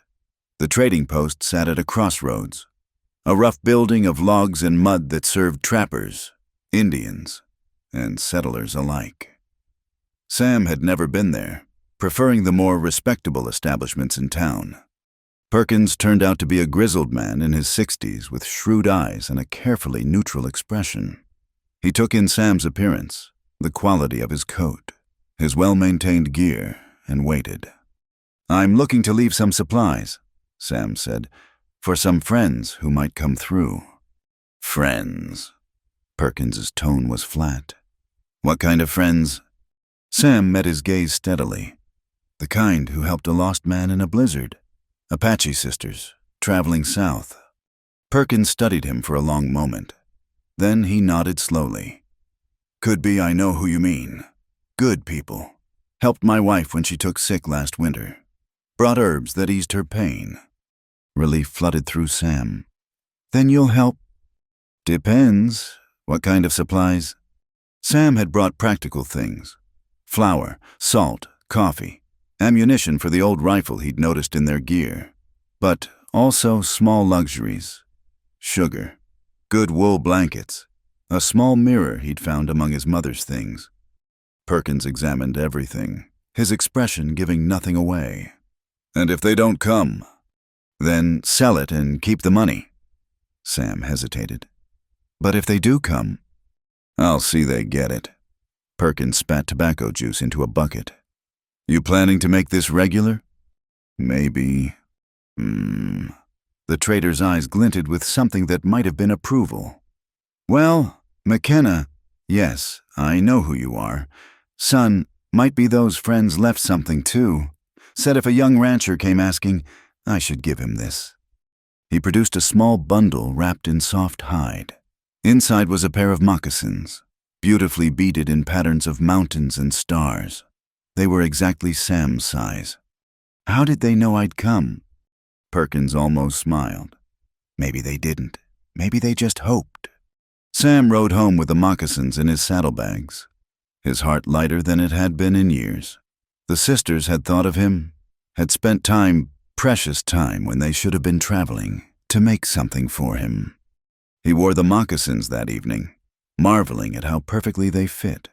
The trading post sat at a crossroads, a rough building of logs and mud that served trappers, Indians, and settlers alike. Sam had never been there, preferring the more respectable establishments in town. Perkins turned out to be a grizzled man in his 60s with shrewd eyes and a carefully neutral expression. He took in Sam's appearance, the quality of his coat, his well-maintained gear, and waited. I'm looking to leave some supplies, Sam said, for some friends who might come through. Friends? Perkins's tone was flat. What kind of friends? Sam met his gaze steadily. The kind who helped a lost man in a blizzard. Apache sisters, traveling south. Perkins studied him for a long moment. Then he nodded slowly. Could be I know who you mean. Good people. Helped my wife when she took sick last winter. Brought herbs that eased her pain. Relief flooded through Sam. Then you'll help? Depends. What kind of supplies? Sam had brought practical things. Flour, salt, coffee, ammunition for the old rifle he'd noticed in their gear. But also small luxuries. Sugar. Good wool blankets, a small mirror he'd found among his mother's things. Perkins examined everything, his expression giving nothing away. And if they don't come, then sell it and keep the money. Sam hesitated. But if they do come, I'll see they get it. Perkins spat tobacco juice into a bucket. You planning to make this regular? Maybe. The trader's eyes glinted with something that might have been approval. Well, McKenna, yes, I know who you are. Son, might be those friends left something too. Said if a young rancher came asking, I should give him this. He produced a small bundle wrapped in soft hide. Inside was a pair of moccasins, beautifully beaded in patterns of mountains and stars. They were exactly Sam's size. How did they know I'd come? Perkins almost smiled. Maybe they didn't. Maybe they just hoped. Sam rode home with the moccasins in his saddlebags, his heart lighter than it had been in years. The sisters had thought of him, had spent time, precious time, when they should have been traveling, to make something for him. He wore the moccasins that evening, marveling at how perfectly they fit,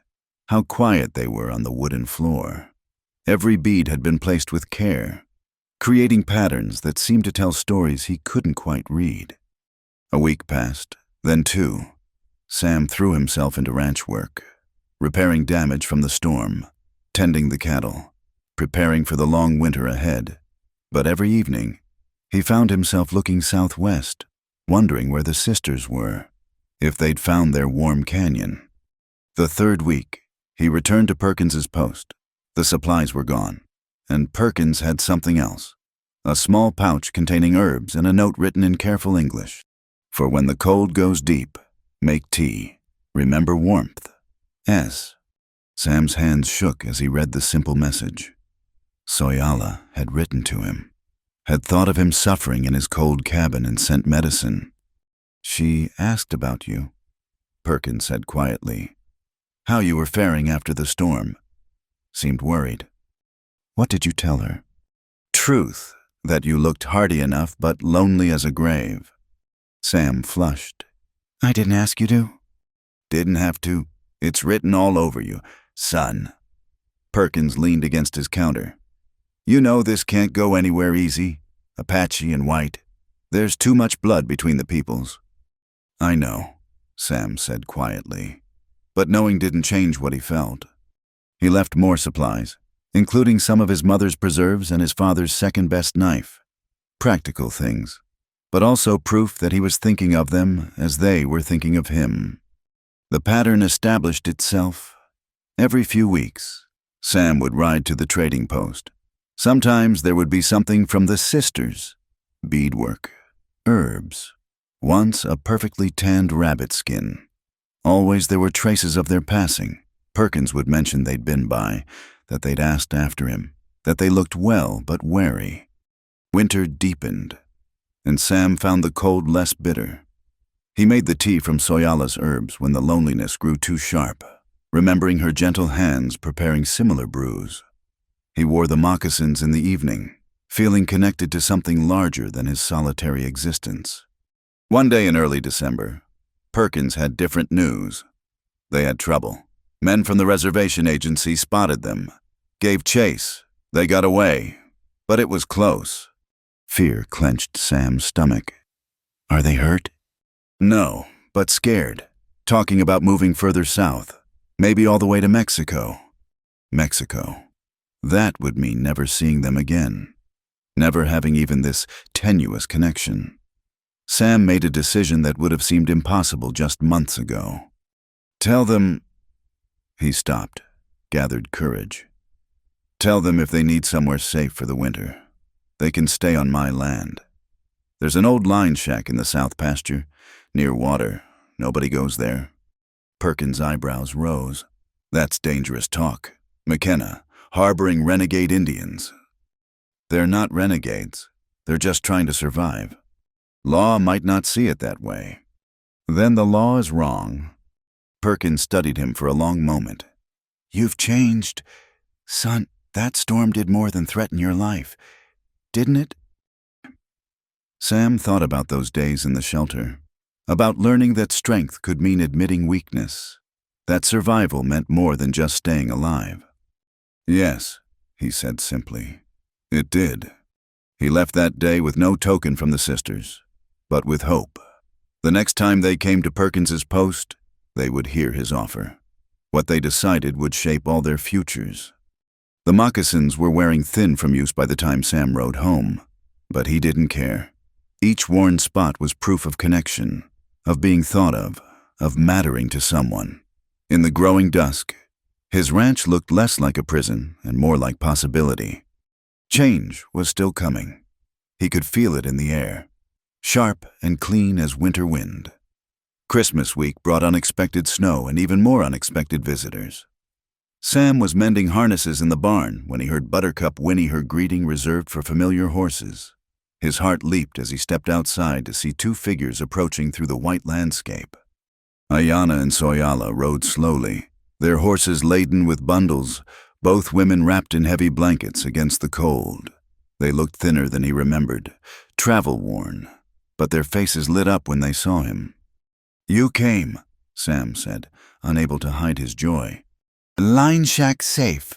how quiet they were on the wooden floor. Every bead had been placed with care, creating patterns that seemed to tell stories he couldn't quite read. A week passed, then two. Sam threw himself into ranch work, repairing damage from the storm, tending the cattle, preparing for the long winter ahead. But every evening, he found himself looking southwest, wondering where the sisters were, if they'd found their warm canyon. The third week, he returned to Perkins's post. The supplies were gone, and Perkins had something else, a small pouch containing herbs and a note written in careful English. For when the cold goes deep, make tea. Remember warmth. S. Sam's hands shook as he read the simple message. Soyala had written to him, had thought of him suffering in his cold cabin and sent medicine. She asked about you, Perkins said quietly. How you were faring after the storm. Seemed worried. What did you tell her? Truth, that you looked hardy enough but lonely as a grave. Sam flushed. I didn't ask you to. Didn't have to. It's written all over you, son. Perkins leaned against his counter. You know this can't go anywhere easy. Apache and white. There's too much blood between the peoples. I know, Sam said quietly. But knowing didn't change what he felt. He left more supplies, including some of his mother's preserves and his father's second-best knife. Practical things, but also proof that he was thinking of them as they were thinking of him. The pattern established itself. Every few weeks, Sam would ride to the trading post. Sometimes there would be something from the sisters, beadwork, herbs, once a perfectly tanned rabbit skin. Always there were traces of their passing. Perkins would mention they'd been by, that they'd asked after him, that they looked well but wary. Winter deepened, and Sam found the cold less bitter. He made the tea from Soyala's herbs when the loneliness grew too sharp, remembering her gentle hands preparing similar brews. He wore the moccasins in the evening, feeling connected to something larger than his solitary existence. One day in early December, Perkins had different news. They had trouble. Men from the reservation agency spotted them, gave chase. They got away, but it was close. Fear clenched Sam's stomach. Are they hurt? No, but scared. Talking about moving further south, maybe all the way to Mexico. Mexico. That would mean never seeing them again, never having even this tenuous connection. Sam made a decision that would have seemed impossible just months ago. Tell them... He stopped, gathered courage. Tell them if they need somewhere safe for the winter, they can stay on my land. There's an old line shack in the south pasture, near water. Nobody goes there. Perkins' eyebrows rose. That's dangerous talk. McKenna, harboring renegade Indians. They're not renegades. They're just trying to survive. Law might not see it that way. Then the law is wrong. Perkins studied him for a long moment. You've changed. Son, that storm did more than threaten your life, didn't it? Sam thought about those days in the shelter, about learning that strength could mean admitting weakness, that survival meant more than just staying alive. Yes, he said simply. It did. He left that day with no token from the sisters, but with hope. The next time they came to Perkins's post, they would hear his offer. What they decided would shape all their futures. The moccasins were wearing thin from use by the time Sam rode home, but he didn't care. Each worn spot was proof of connection, of being thought of mattering to someone. In the growing dusk, his ranch looked less like a prison and more like possibility. Change was still coming. He could feel it in the air, sharp and clean as winter wind. Christmas week brought unexpected snow and even more unexpected visitors. Sam was mending harnesses in the barn when he heard Buttercup whinny her greeting reserved for familiar horses. His heart leaped as he stepped outside to see two figures approaching through the white landscape. Ayana and Soyala rode slowly, their horses laden with bundles, both women wrapped in heavy blankets against the cold. They looked thinner than he remembered, travel-worn, but their faces lit up when they saw him. "You came," Sam said, unable to hide his joy. "Line shack safe?"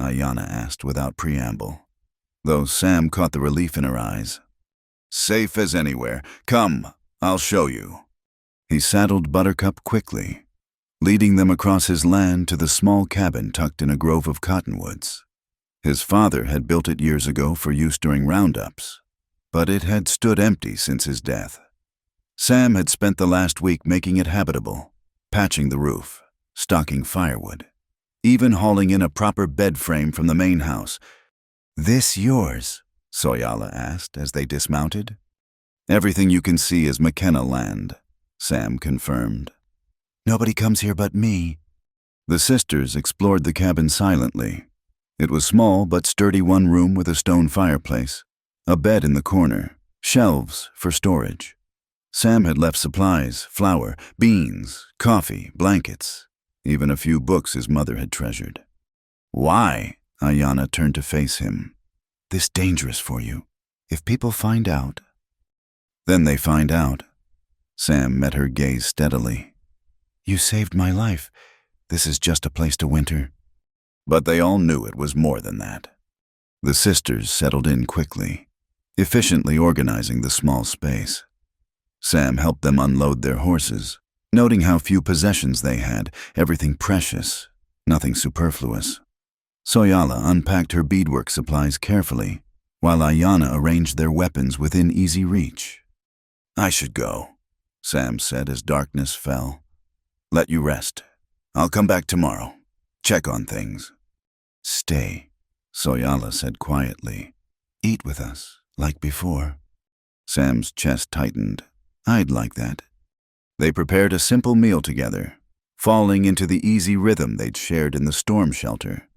Ayana asked without preamble, though Sam caught the relief in her eyes. "Safe as anywhere. Come, I'll show you." He saddled Buttercup quickly, leading them across his land to the small cabin tucked in a grove of cottonwoods. His father had built it years ago for use during roundups, but it had stood empty since his death. Sam had spent the last week making it habitable, patching the roof, stocking firewood, even hauling in a proper bed frame from the main house. "This yours?" Soyala asked as they dismounted. "Everything you can see is McKenna land," Sam confirmed. "Nobody comes here but me." The sisters explored the cabin silently. It was small but sturdy, one room with a stone fireplace, a bed in the corner, shelves for storage. Sam had left supplies, flour, beans, coffee, blankets, even a few books his mother had treasured. "Why?" Ayana turned to face him. "This dangerous for you. If people find out..." "Then they find out." Sam met her gaze steadily. "You saved my life. This is just a place to winter." But they all knew it was more than that. The sisters settled in quickly, efficiently organizing the small space. Sam helped them unload their horses, noting how few possessions they had, everything precious, nothing superfluous. Soyala unpacked her beadwork supplies carefully, while Ayana arranged their weapons within easy reach. "I should go," Sam said as darkness fell. "Let you rest. I'll come back tomorrow. Check on things." "Stay," Soyala said quietly. "Eat with us, like before." Sam's chest tightened. "I'd like that." They prepared a simple meal together, falling into the easy rhythm they'd shared in the storm shelter.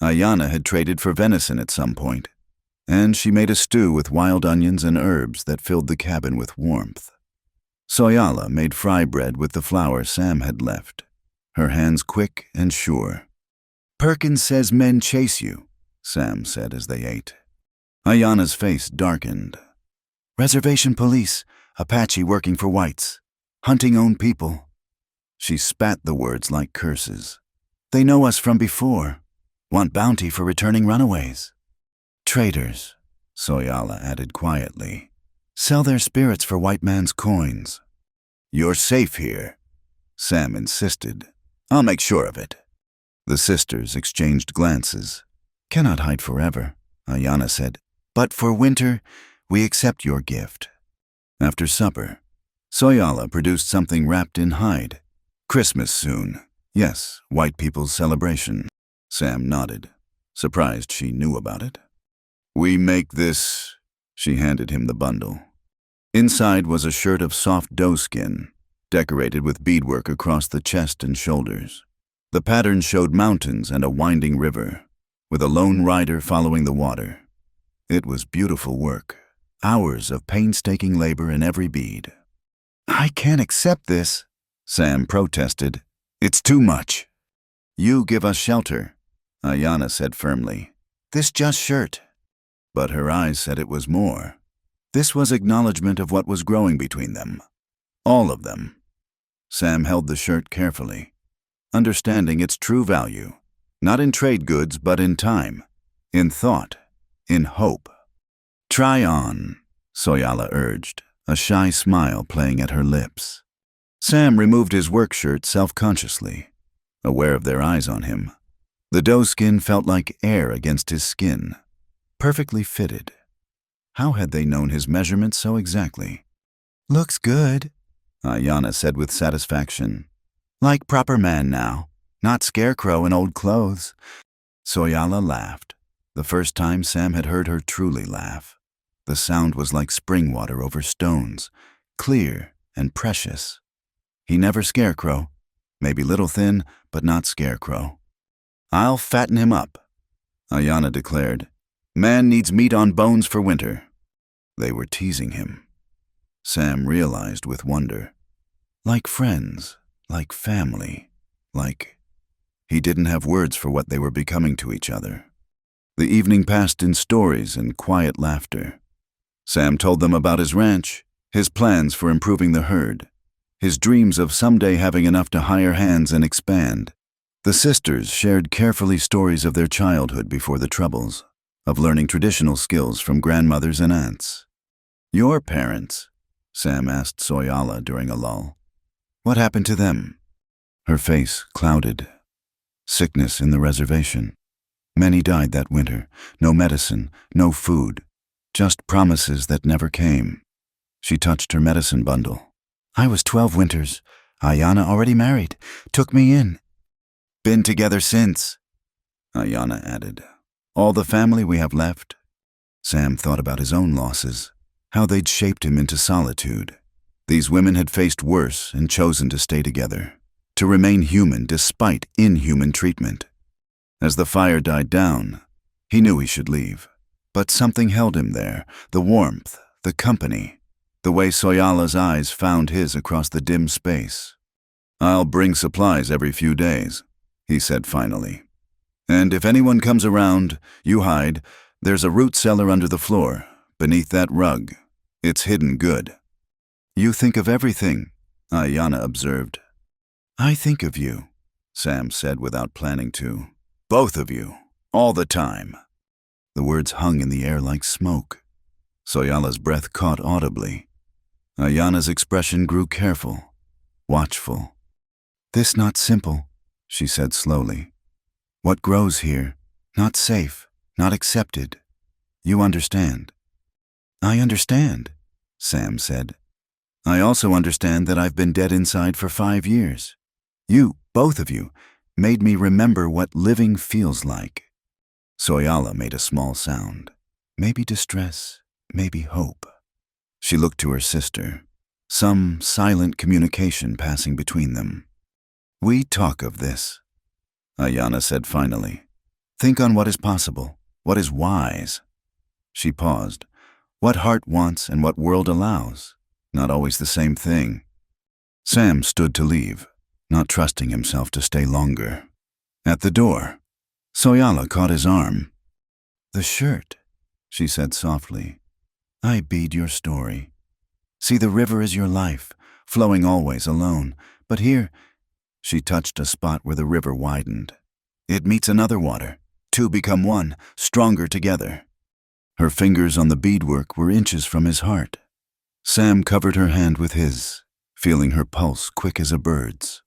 Ayana had traded for venison at some point, and she made a stew with wild onions and herbs that filled the cabin with warmth. Soyala made fry bread with the flour Sam had left, her hands quick and sure. "Perkins says men chase you," Sam said as they ate. Ayana's face darkened. "Reservation police, Apache working for whites, hunting own people." She spat the words like curses. "They know us from before. Want bounty for returning runaways." "Traitors," Soyala added quietly. "Sell their spirits for white man's coins." "You're safe here," Sam insisted. "I'll make sure of it." The sisters exchanged glances. "Cannot hide forever," Ayana said. "But for winter, we accept your gift." After supper, Soyala produced something wrapped in hide. "Christmas soon. Yes, white people's celebration." Sam nodded, surprised she knew about it. "We make this..." She handed him the bundle. Inside was a shirt of soft doeskin, decorated with beadwork across the chest and shoulders. The pattern showed mountains and a winding river, with a lone rider following the water. It was beautiful work, hours of painstaking labor in every bead. "I can't accept this," Sam protested. "It's too much." "You give us shelter," Ayana said firmly. "This just shirt." But her eyes said it was more. This was acknowledgement of what was growing between them. All of them. Sam held the shirt carefully, understanding its true value, not in trade goods but in time, in thought, in hope. "Try on," Soyala urged, a shy smile playing at her lips. Sam removed his work shirt self-consciously, aware of their eyes on him. The doeskin felt like air against his skin, perfectly fitted. How had they known his measurements so exactly? "Looks good," Ayana said with satisfaction. "Like proper man now, not scarecrow in old clothes." Soyala laughed, the first time Sam had heard her truly laugh. The sound was like spring water over stones, clear and precious. He never scarecrow, maybe little thin, but not scarecrow. I'll fatten him up, Ayana declared. Man needs meat on bones for winter. They were teasing him. Sam realized with wonder. Like friends, like family, like... He didn't have words for what they were becoming to each other. The evening passed in stories and quiet laughter. Sam told them about his ranch, his plans for improving the herd, his dreams of someday having enough to hire hands and expand. The sisters shared carefully stories of their childhood before the Troubles, of learning traditional skills from grandmothers and aunts. Your parents? Sam asked Soyala during a lull. What happened to them? Her face clouded. Sickness in the reservation. Many died that winter. No medicine, no food. Just promises that never came. She touched her medicine bundle. I was 12 winters. Ayana already married. Took me in. Been together since, Ayana added. All the family we have left. Sam thought about his own losses, how they'd shaped him into solitude. These women had faced worse and chosen to stay together, to remain human despite inhuman treatment. As the fire died down, he knew he should leave. But something held him there, the warmth, the company, the way Soyala's eyes found his across the dim space. I'll bring supplies every few days, he said finally. And if anyone comes around, you hide. There's a root cellar under the floor, beneath that rug. It's hidden good. You think of everything, Ayana observed. I think of you, Sam said without planning to. Both of you, all the time. The words hung in the air like smoke. Soyala's breath caught audibly. Ayana's expression grew careful, watchful. This not simple, she said slowly. What grows here, not safe, not accepted. You understand. I understand, Sam said. I also understand that I've been dead inside for 5 years. You, both of you, made me remember what living feels like. Soyala made a small sound. Maybe distress, maybe hope. She looked to her sister, some silent communication passing between them. We talk of this, Ayana said finally. Think on what is possible, what is wise. She paused. What heart wants and what world allows. Not always the same thing. Sam stood to leave, not trusting himself to stay longer. At the door, Soyala caught his arm. The shirt, she said softly. I bead your story. See, the river is your life, flowing always alone. But here, she touched a spot where the river widened. It meets another water. Two become one, stronger together. Her fingers on the beadwork were inches from his heart. Sam covered her hand with his, feeling her pulse quick as a bird's.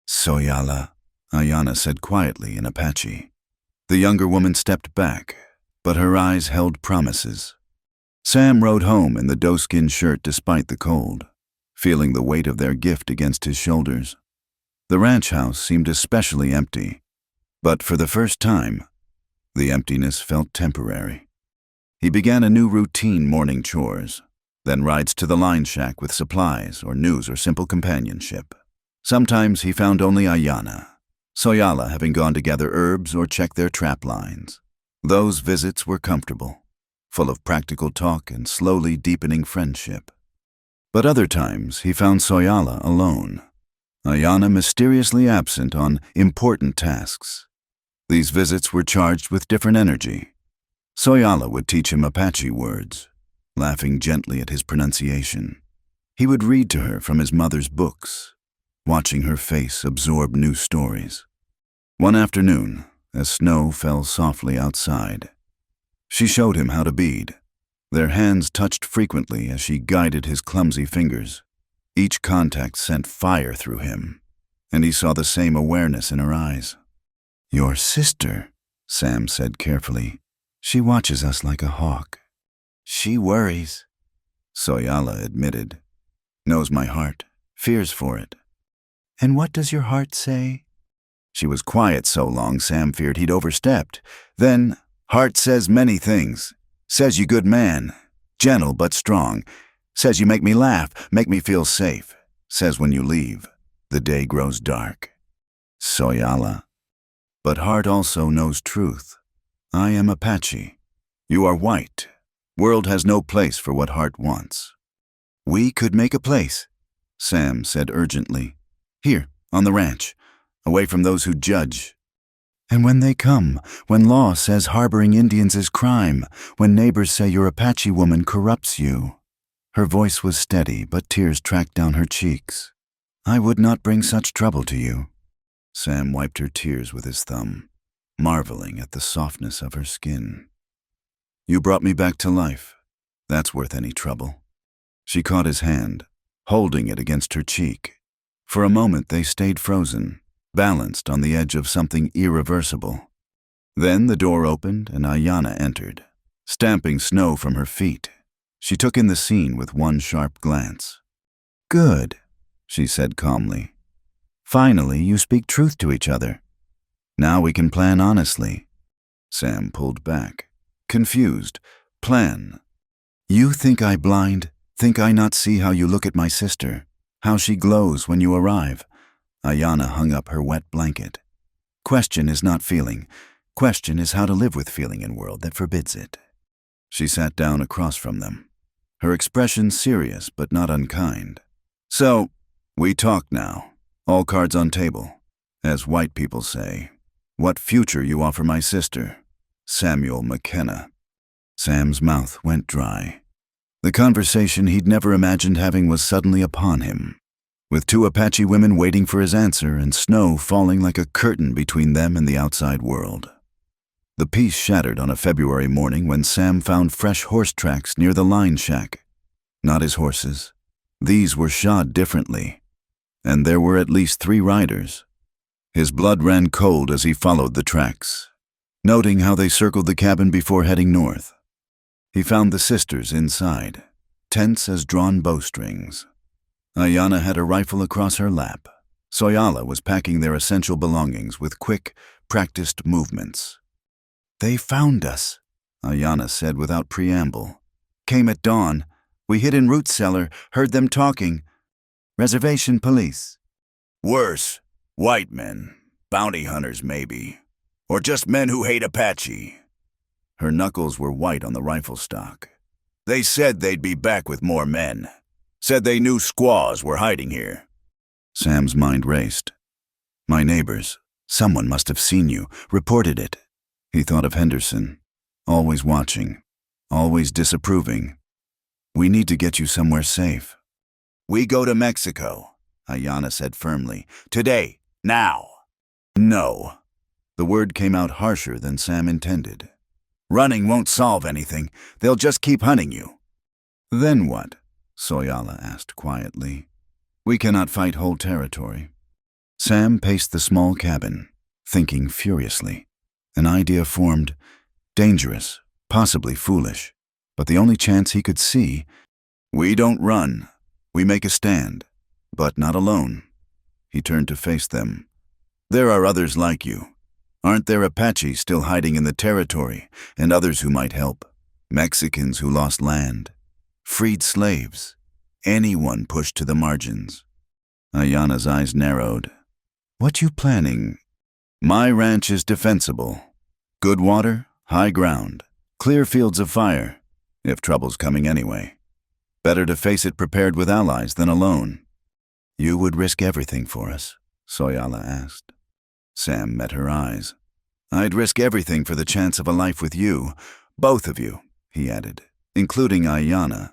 Soyala, Ayana said quietly in Apache. The younger woman stepped back, but her eyes held promises. Sam rode home in the doeskin shirt despite the cold, feeling the weight of their gift against his shoulders. The ranch house seemed especially empty, but for the first time, the emptiness felt temporary. He began a new routine morning chores, then rides to the line shack with supplies or news or simple companionship. Sometimes he found only Ayana, Soyala having gone to gather herbs or check their trap lines. Those visits were comfortable, full of practical talk and slowly deepening friendship. But other times he found Soyala alone, Ayana mysteriously absent on important tasks. These visits were charged with different energy. Soyala would teach him Apache words, laughing gently at his pronunciation. He would read to her from his mother's books, watching her face absorb new stories. One afternoon, as snow fell softly outside, she showed him how to bead. Their hands touched frequently as she guided his clumsy fingers. Each contact sent fire through him, and he saw the same awareness in her eyes. Your sister, Sam said carefully. She watches us like a hawk. She worries, Soyala admitted. Knows my heart, fears for it. And what does your heart say? She was quiet so long Sam feared he'd overstepped. Then, heart says many things. Says you good man, gentle but strong. Says you make me laugh, make me feel safe. Says when you leave, the day grows dark. Soyala. But heart also knows truth. I am Apache. You are white. World has no place for what heart wants. We could make a place, Sam said urgently. Here, on the ranch, away from those who judge. And when they come, when law says harboring Indians is crime, when neighbors say your Apache woman corrupts you. Her voice was steady, but tears tracked down her cheeks. I would not bring such trouble to you. Sam wiped her tears with his thumb, marveling at the softness of her skin. You brought me back to life. That's worth any trouble. She caught his hand, holding it against her cheek. For a moment they stayed frozen, balanced on the edge of something irreversible. Then the door opened and Ayanna entered, stamping snow from her feet. She took in the scene with one sharp glance. Good, she said calmly. Finally, you speak truth to each other. Now we can plan honestly. Sam pulled back, confused. Plan. You think I blind? Think I not see how you look at my sister? How she glows when you arrive? Ayanna hung up her wet blanket. Question is not feeling. Question is how to live with feeling in a world that forbids it. She sat down across from them, her expression serious but not unkind. So, we talk now. All cards on table. As white people say, what future you offer my sister? Samuel McKenna. Sam's mouth went dry. The conversation he'd never imagined having was suddenly upon him, with two Apache women waiting for his answer and snow falling like a curtain between them and the outside world. The peace shattered on a February morning when Sam found fresh horse tracks near the line shack. Not his horses. These were shod differently, and there were at least 3 riders. His blood ran cold as he followed the tracks, noting how they circled the cabin before heading north. He found the sisters inside, tense as drawn bowstrings. Ayanna had a rifle across her lap. Soyala was packing their essential belongings with quick, practiced movements. They found us, Ayanna said without preamble. Came at dawn. We hid in root cellar, heard them talking. Reservation police. Worse, white men, bounty hunters maybe, or just men who hate Apache. Her knuckles were white on the rifle stock. They said they'd be back with more men. Said they knew squaws were hiding here. Sam's mind raced. My neighbors. Someone must have seen you, reported it. He thought of Henderson. Always watching. Always disapproving. We need to get you somewhere safe. We go to Mexico, Ayanna said firmly. Today. Now. No. The word came out harsher than Sam intended. Running won't solve anything. They'll just keep hunting you. Then what? Soyala asked quietly. We cannot fight whole territory. Sam paced the small cabin, thinking furiously. An idea formed, dangerous, possibly foolish, but the only chance he could see. We don't run. We make a stand, but not alone. He turned to face them. There are others like you. Aren't there Apaches still hiding in the territory, and others who might help? Mexicans who lost land, freed slaves, anyone pushed to the margins. Ayanna's eyes narrowed. What you planning? My ranch is defensible. Good water, high ground, clear fields of fire, if trouble's coming anyway. Better to face it prepared with allies than alone. You would risk everything for us? Soyala asked. Sam met her eyes. I'd risk everything for the chance of a life with you, both of you, he added, including Ayanna.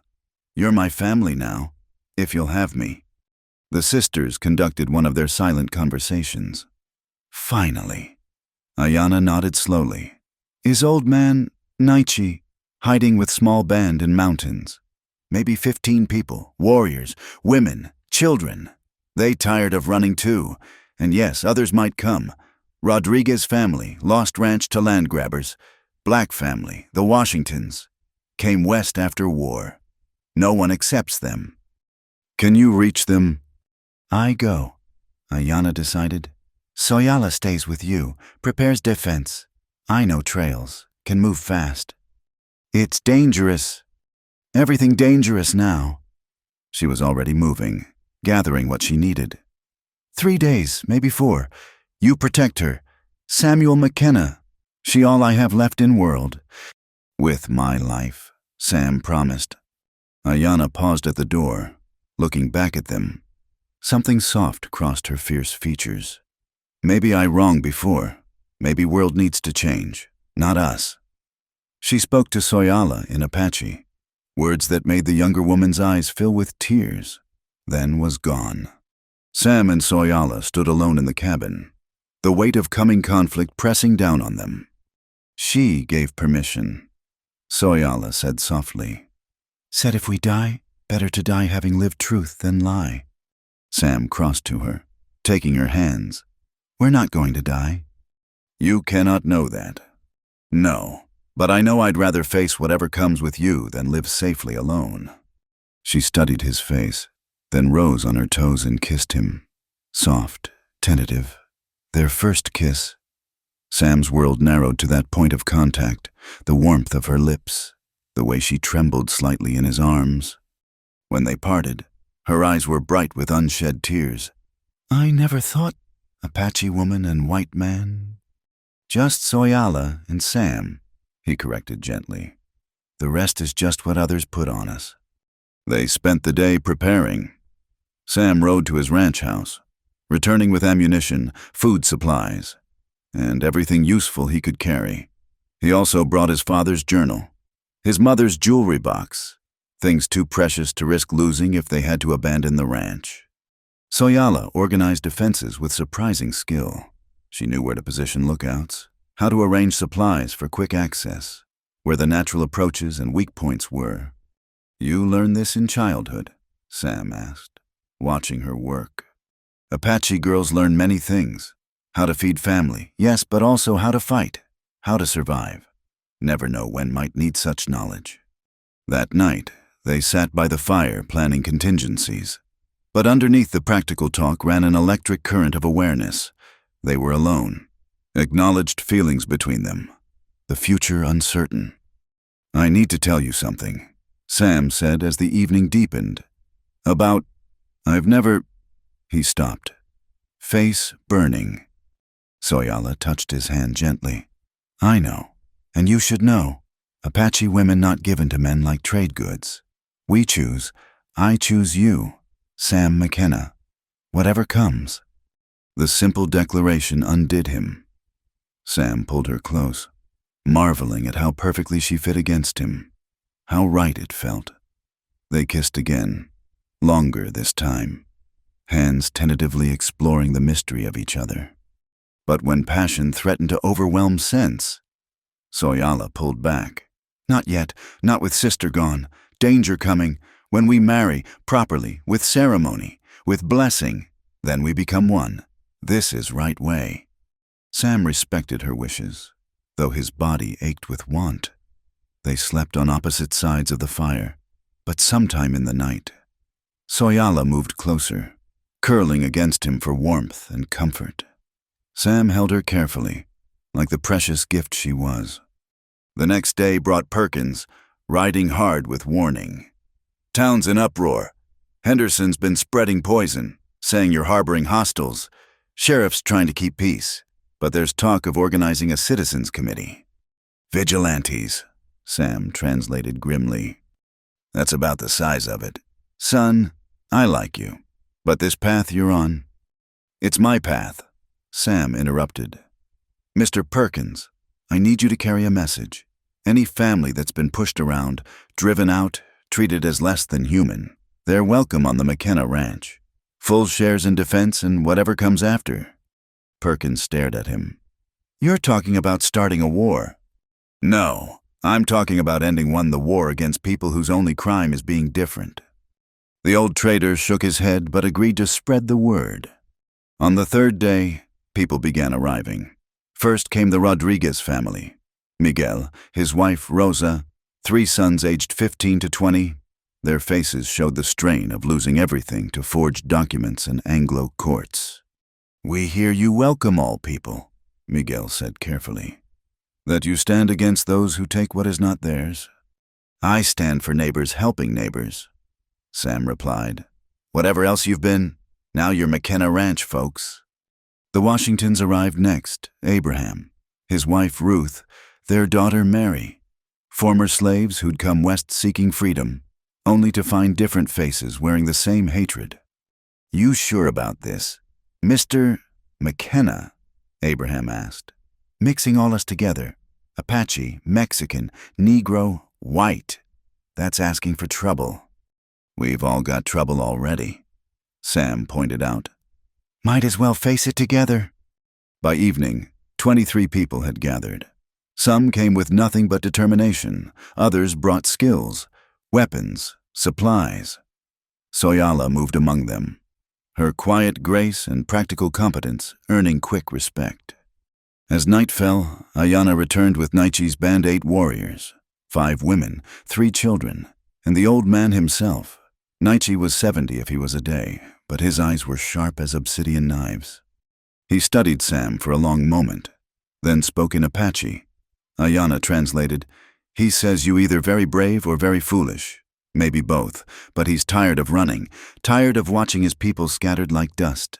You're my family now, if you'll have me. The sisters conducted one of their silent conversations. Finally. Ayanna nodded slowly. Is old man, Naichi, hiding with small band in mountains? Maybe 15 people, warriors, women, children. They tired of running too. And yes, others might come. Rodriguez family, lost ranch to land grabbers. Black family, the Washingtons, came west after war. No one accepts them. Can you reach them? I go, Ayanna decided. Soyala stays with you, prepares defense. I know trails, can move fast. It's dangerous. Everything dangerous now. She was already moving, gathering what she needed. 3 days, maybe 4. You protect her. Samuel McKenna. She all I have left in world. With my life, Sam promised. Ayanna paused at the door, looking back at them. Something soft crossed her fierce features. Maybe I wronged before. Maybe world needs to change, not us. She spoke to Soyala in Apache, words that made the younger woman's eyes fill with tears, then was gone. Sam and Soyala stood alone in the cabin, the weight of coming conflict pressing down on them. She gave permission. Soyala said softly, "Said if we die, better to die having lived truth than lie." Sam crossed to her, taking her hands. "We're not going to die." "You cannot know that." "No, but I know I'd rather face whatever comes with you than live safely alone." She studied his face, then rose on her toes and kissed him. Soft, tentative, their first kiss. Sam's world narrowed to that point of contact, the warmth of her lips, the way she trembled slightly in his arms. When they parted, her eyes were bright with unshed tears. "I never thought Apache woman and white man." "Just Soyala and Sam," he corrected gently. "The rest is just what others put on us." They spent the day preparing. Sam rode to his ranch house, returning with ammunition, food supplies, and everything useful he could carry. He also brought his father's journal, his mother's jewelry box, things too precious to risk losing if they had to abandon the ranch. Soyala organized defenses with surprising skill. She knew where to position lookouts, how to arrange supplies for quick access, where the natural approaches and weak points were. "You learned this in childhood?" Sam asked, watching her work. "Apache girls learn many things. How to feed family, yes, but also how to fight, how to survive. Never know when might need such knowledge." That night, they sat by the fire planning contingencies. But underneath the practical talk ran an electric current of awareness. They were alone. Acknowledged feelings between them. The future uncertain. "I need to tell you something," Sam said as the evening deepened. I've never—" He stopped, face burning. Soyala touched his hand gently. "I know, and you should know. Apache women not given to men like trade goods. We choose, I choose you, Sam McKenna. Whatever comes." The simple declaration undid him. Sam pulled her close, marveling at how perfectly she fit against him, how right it felt. They kissed again, longer this time, hands tentatively exploring the mystery of each other. But when passion threatened to overwhelm sense, Soyala pulled back. "Not yet, not with sister gone. Danger coming. When we marry, properly, with ceremony, with blessing, then we become one. This is right way." Sam respected her wishes, though his body ached with want. They slept on opposite sides of the fire, but sometime in the night, Soyala moved closer, curling against him for warmth and comfort. Sam held her carefully, like the precious gift she was. The next day brought Perkins, riding hard with warning. "Town's in uproar. Henderson's been spreading poison, saying you're harboring hostiles. Sheriff's trying to keep peace, but there's talk of organizing a citizens committee." "Vigilantes," Sam translated grimly. "That's about the size of it. Son, I like you, but this path you're on—" "It's my path," Sam interrupted. "Mr. Perkins, I need you to carry a message. Any family that's been pushed around, driven out, treated as less than human, they're welcome on the McKenna ranch. Full shares in defense and whatever comes after." Perkins stared at him. "You're talking about starting a war." "No, I'm talking about ending the war against people whose only crime is being different." The old trader shook his head but agreed to spread the word. On the third day, people began arriving. First came the Rodriguez family. Miguel, his wife Rosa, 3 sons aged 15 to 20. Their faces showed the strain of losing everything to forged documents and Anglo courts. "We hear you welcome all people," Miguel said carefully. "That you stand against those who take what is not theirs." "I stand for neighbors helping neighbors," Sam replied. "Whatever else you've been, now you're McKenna Ranch folks." The Washingtons arrived next: Abraham, his wife Ruth, their daughter Mary, former slaves who'd come west seeking freedom, only to find different faces wearing the same hatred. "You sure about this, Mr. McKenna?" Abraham asked. "Mixing all us together, Apache, Mexican, Negro, white. That's asking for trouble." "We've all got trouble already," Sam pointed out. "Might as well face it together." By evening, 23 people had gathered. Some came with nothing but determination. Others brought skills, weapons, supplies. Soyala moved among them, her quiet grace and practical competence earning quick respect. As night fell, Ayana returned with Naichi's band 8 warriors, 5 women, 3 children, and the old man himself. Naichi was 70 if he was a day, but his eyes were sharp as obsidian knives. He studied Sam for a long moment, then spoke in Apache. Ayana translated, "He says you either very brave or very foolish. Maybe both, but he's tired of running, tired of watching his people scattered like dust.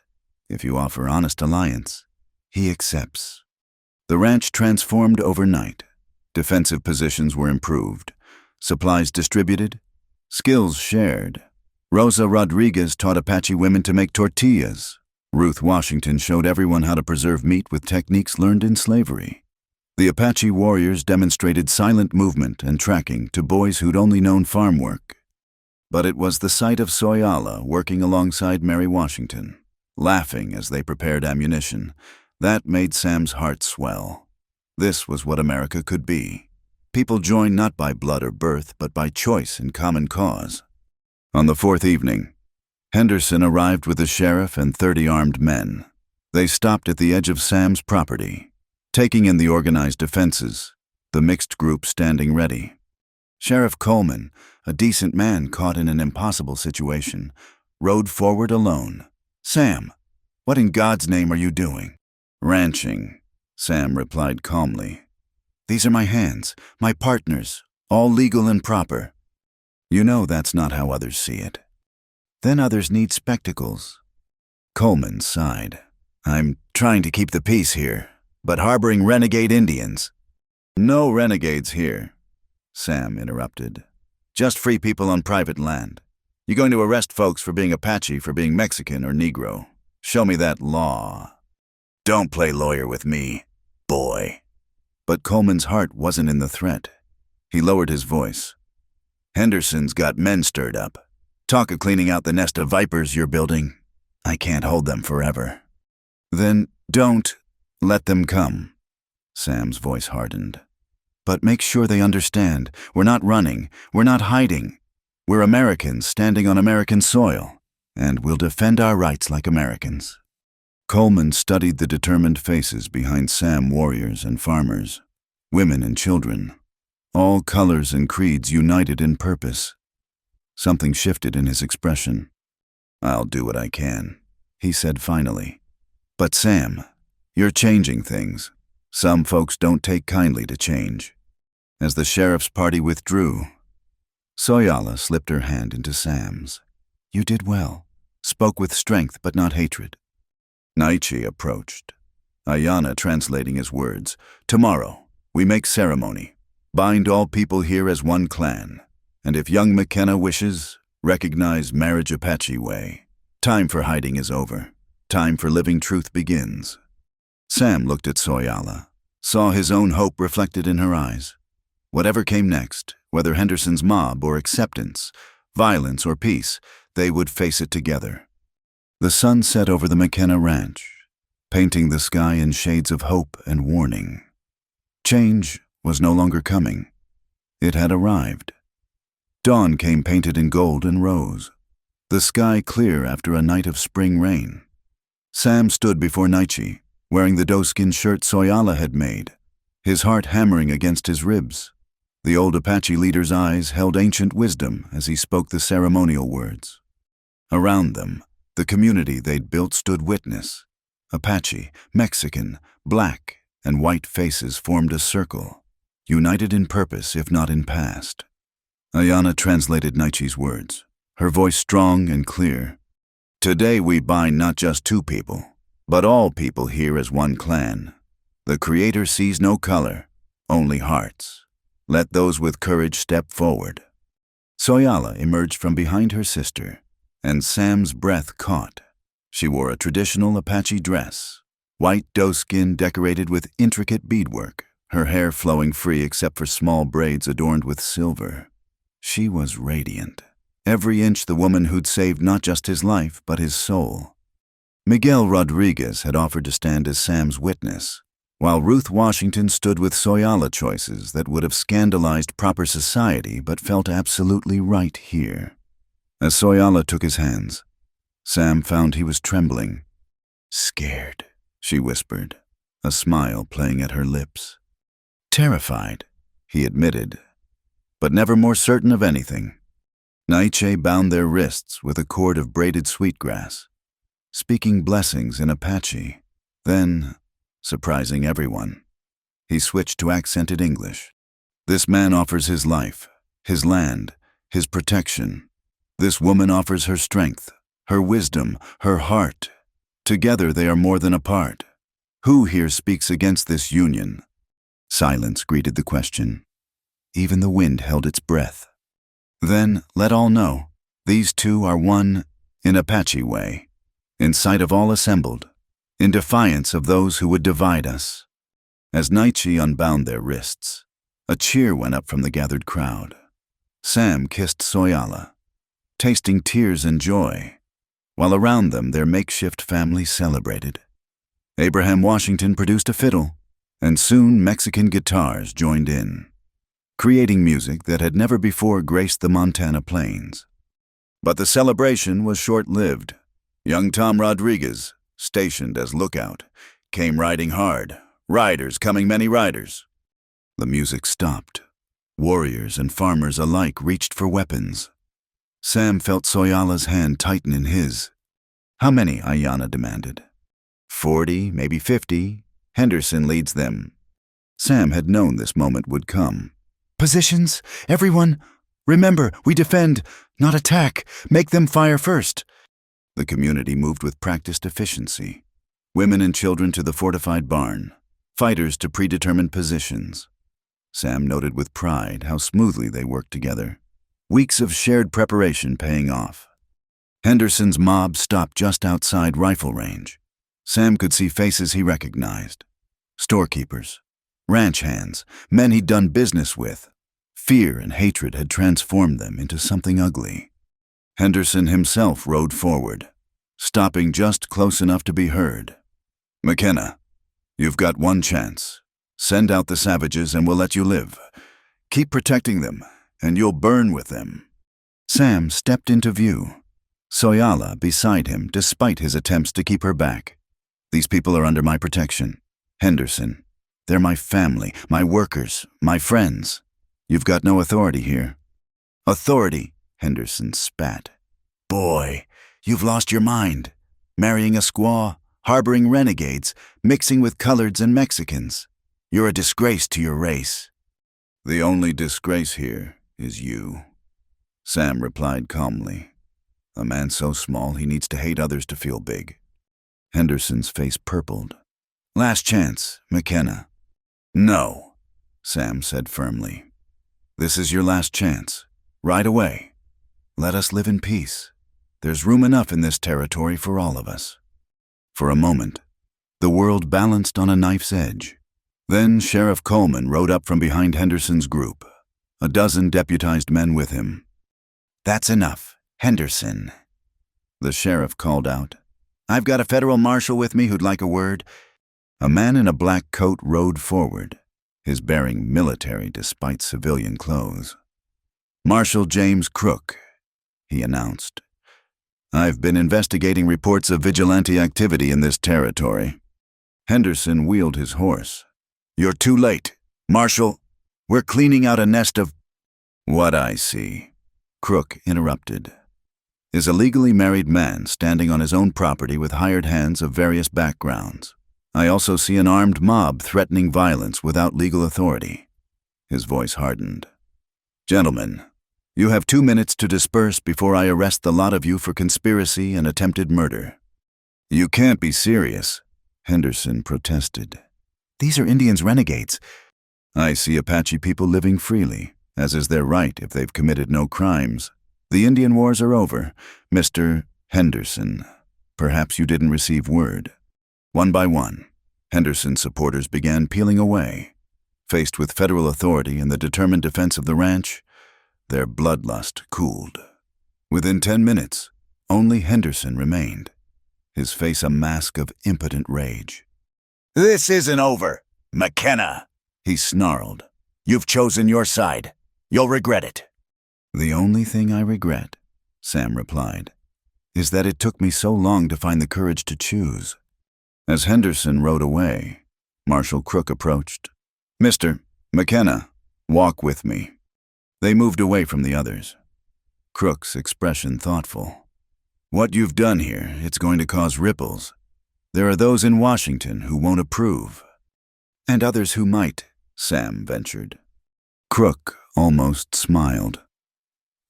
If you offer honest alliance, he accepts." The ranch transformed overnight. Defensive positions were improved, supplies distributed, skills shared. Rosa Rodriguez taught Apache women to make tortillas. Ruth Washington showed everyone how to preserve meat with techniques learned in slavery. The Apache warriors demonstrated silent movement and tracking to boys who'd only known farm work. But it was the sight of Soyala working alongside Mary Washington, laughing as they prepared ammunition, that made Sam's heart swell. This was what America could be. People joined not by blood or birth, but by choice and common cause. On the 4th evening, Henderson arrived with the sheriff and 30 armed men. They stopped at the edge of Sam's property, taking in the organized defenses, the mixed group standing ready. Sheriff Coleman, a decent man caught in an impossible situation, rode forward alone. "Sam, what in God's name are you doing?" "Ranching," Sam replied calmly. "These are my hands, my partners, all legal and proper." "You know that's not how others see it." "Then others need spectacles." Coleman sighed. "I'm trying to keep the peace here, but harboring renegade Indians." "No renegades here," Sam interrupted. "Just free people on private land. You're going to arrest folks for being Apache, for being Mexican or Negro. Show me that law." "Don't play lawyer with me, boy." But Coleman's heart wasn't in the threat. He lowered his voice. "Henderson's got men stirred up. Talk of cleaning out the nest of vipers you're building. I can't hold them forever." "Then don't let them come." Sam's voice hardened. "But make sure they understand. We're not running. We're not hiding. We're Americans standing on American soil, and we'll defend our rights like Americans." Coleman studied the determined faces behind Sam warriors and farmers, women and children, all colors and creeds united in purpose. Something shifted in his expression. "I'll do what I can," he said finally. "But Sam, you're changing things. Some folks don't take kindly to change." As the sheriff's party withdrew, Soyala slipped her hand into Sam's. "You did well. Spoke with strength but not hatred." Naichi approached, Ayana translating his words. "Tomorrow, we make ceremony. Bind all people here as one clan, and if young McKenna wishes, recognize marriage Apache way. Time for hiding is over. Time for living truth begins." Sam looked at Soyala, saw his own hope reflected in her eyes. Whatever came next, whether Henderson's mob or acceptance, violence or peace, they would face it together. The sun set over the McKenna ranch, painting the sky in shades of hope and warning. Change was no longer coming. It had arrived. Dawn came painted in gold and rose, the sky clear after a night of spring rain. Sam stood before Naichi, wearing the doeskin shirt Soyala had made, his heart hammering against his ribs. The old Apache leader's eyes held ancient wisdom as he spoke the ceremonial words. Around them, the community they'd built stood witness. Apache, Mexican, black, and white faces formed a circle, united in purpose if not in past. Ayana translated Naichi's words, her voice strong and clear. "Today we bind not just 2 people, But all people hear as one clan. The Creator sees no color, only hearts. Let those with courage step forward. Soyala emerged from behind her sister, and Sam's breath caught. She wore a traditional Apache dress, white doe-skin decorated with intricate beadwork, her hair flowing free except for small braids adorned with silver. She was radiant, every inch the woman who'd saved not just his life, but his soul. Miguel Rodriguez had offered to stand as Sam's witness, while Ruth Washington stood with Soyala choices that would have scandalized proper society but felt absolutely right here. As Soyala took his hands, Sam found he was trembling. "Scared," she whispered, a smile playing at her lips. "Terrified," he admitted, but never more certain of anything. Naiche bound their wrists with a cord of braided sweetgrass, speaking blessings in Apache. Then, surprising everyone, he switched to accented English. "This man offers his life, his land, his protection. This woman offers her strength, her wisdom, her heart. Together they are more than a part. Who here speaks against this union?" Silence greeted the question. Even the wind held its breath. "Then let all know, these two are one in Apache way, in sight of all assembled, in defiance of those who would divide us." As Naiche unbound their wrists, a cheer went up from the gathered crowd. Sam kissed Soyala, tasting tears and joy, while around them their makeshift family celebrated. Abraham Washington produced a fiddle, and soon Mexican guitars joined in, creating music that had never before graced the Montana plains. But the celebration was short-lived. Young Tom Rodriguez, stationed as lookout, came riding hard, riders coming many riders. The music stopped. Warriors and farmers alike reached for weapons. Sam felt Soyala's hand tighten in his. "How many?" Ayana demanded. 40, maybe 50. Henderson leads them. Sam had known this moment would come. "Positions, everyone! Remember, we defend, not attack. Make them fire first." The community moved with practiced efficiency. Women and children to the fortified barn, fighters to predetermined positions. Sam noted with pride how smoothly they worked together. Weeks of shared preparation paying off. Henderson's mob stopped just outside rifle range. Sam could see faces he recognized. Storekeepers, ranch hands, men he'd done business with. Fear and hatred had transformed them into something ugly. Henderson himself rode forward, stopping just close enough to be heard. "McKenna, you've got one chance. Send out the savages and we'll let you live. Keep protecting them, and you'll burn with them." Sam stepped into view, Soyala beside him despite his attempts to keep her back. "These people are under my protection. Henderson, they're my family, my workers, my friends. You've got no authority here." "Authority," Henderson spat. "Boy, you've lost your mind. Marrying a squaw, harboring renegades, mixing with coloreds and Mexicans. You're a disgrace to your race." "The only disgrace here is you," Sam replied calmly. "A man so small he needs to hate others to feel big." Henderson's face purpled. "Last chance, McKenna." "No," Sam said firmly. "This is your last chance. Right away. Let us live in peace. There's room enough in this territory for all of us." For a moment, the world balanced on a knife's edge. Then Sheriff Coleman rode up from behind Henderson's group, a dozen deputized men with him. "That's enough, Henderson," the sheriff called out. "I've got a federal marshal with me who'd like a word." A man in a black coat rode forward, his bearing military despite civilian clothes. "Marshal James Crook," he announced. "I've been investigating reports of vigilante activity in this territory." Henderson wheeled his horse. "You're too late. Marshal, we're cleaning out a nest of—" "What I see," Crook interrupted, "is a legally married man standing on his own property with hired hands of various backgrounds. I also see an armed mob threatening violence without legal authority." His voice hardened. "Gentlemen, you have 2 minutes to disperse before I arrest the lot of you for conspiracy and attempted murder." You can't be serious, Henderson protested. These are Indians renegades. I see Apache people living freely, as is their right if they've committed no crimes. The Indian wars are over, Mr. Henderson. Perhaps you didn't receive word. One by one, Henderson's supporters began peeling away. Faced with federal authority and the determined defense of the ranch, their bloodlust cooled. Within 10 minutes, only Henderson remained, his face a mask of impotent rage. This isn't over, McKenna, he snarled. You've chosen your side. You'll regret it. The only thing I regret, Sam replied, is that it took me so long to find the courage to choose. As Henderson rode away, Marshal Crook approached. Mr. McKenna, walk with me. They moved away from the others. Crook's expression thoughtful. What you've done here, it's going to cause ripples. There are those in Washington who won't approve. And others who might, Sam ventured. Crook almost smiled.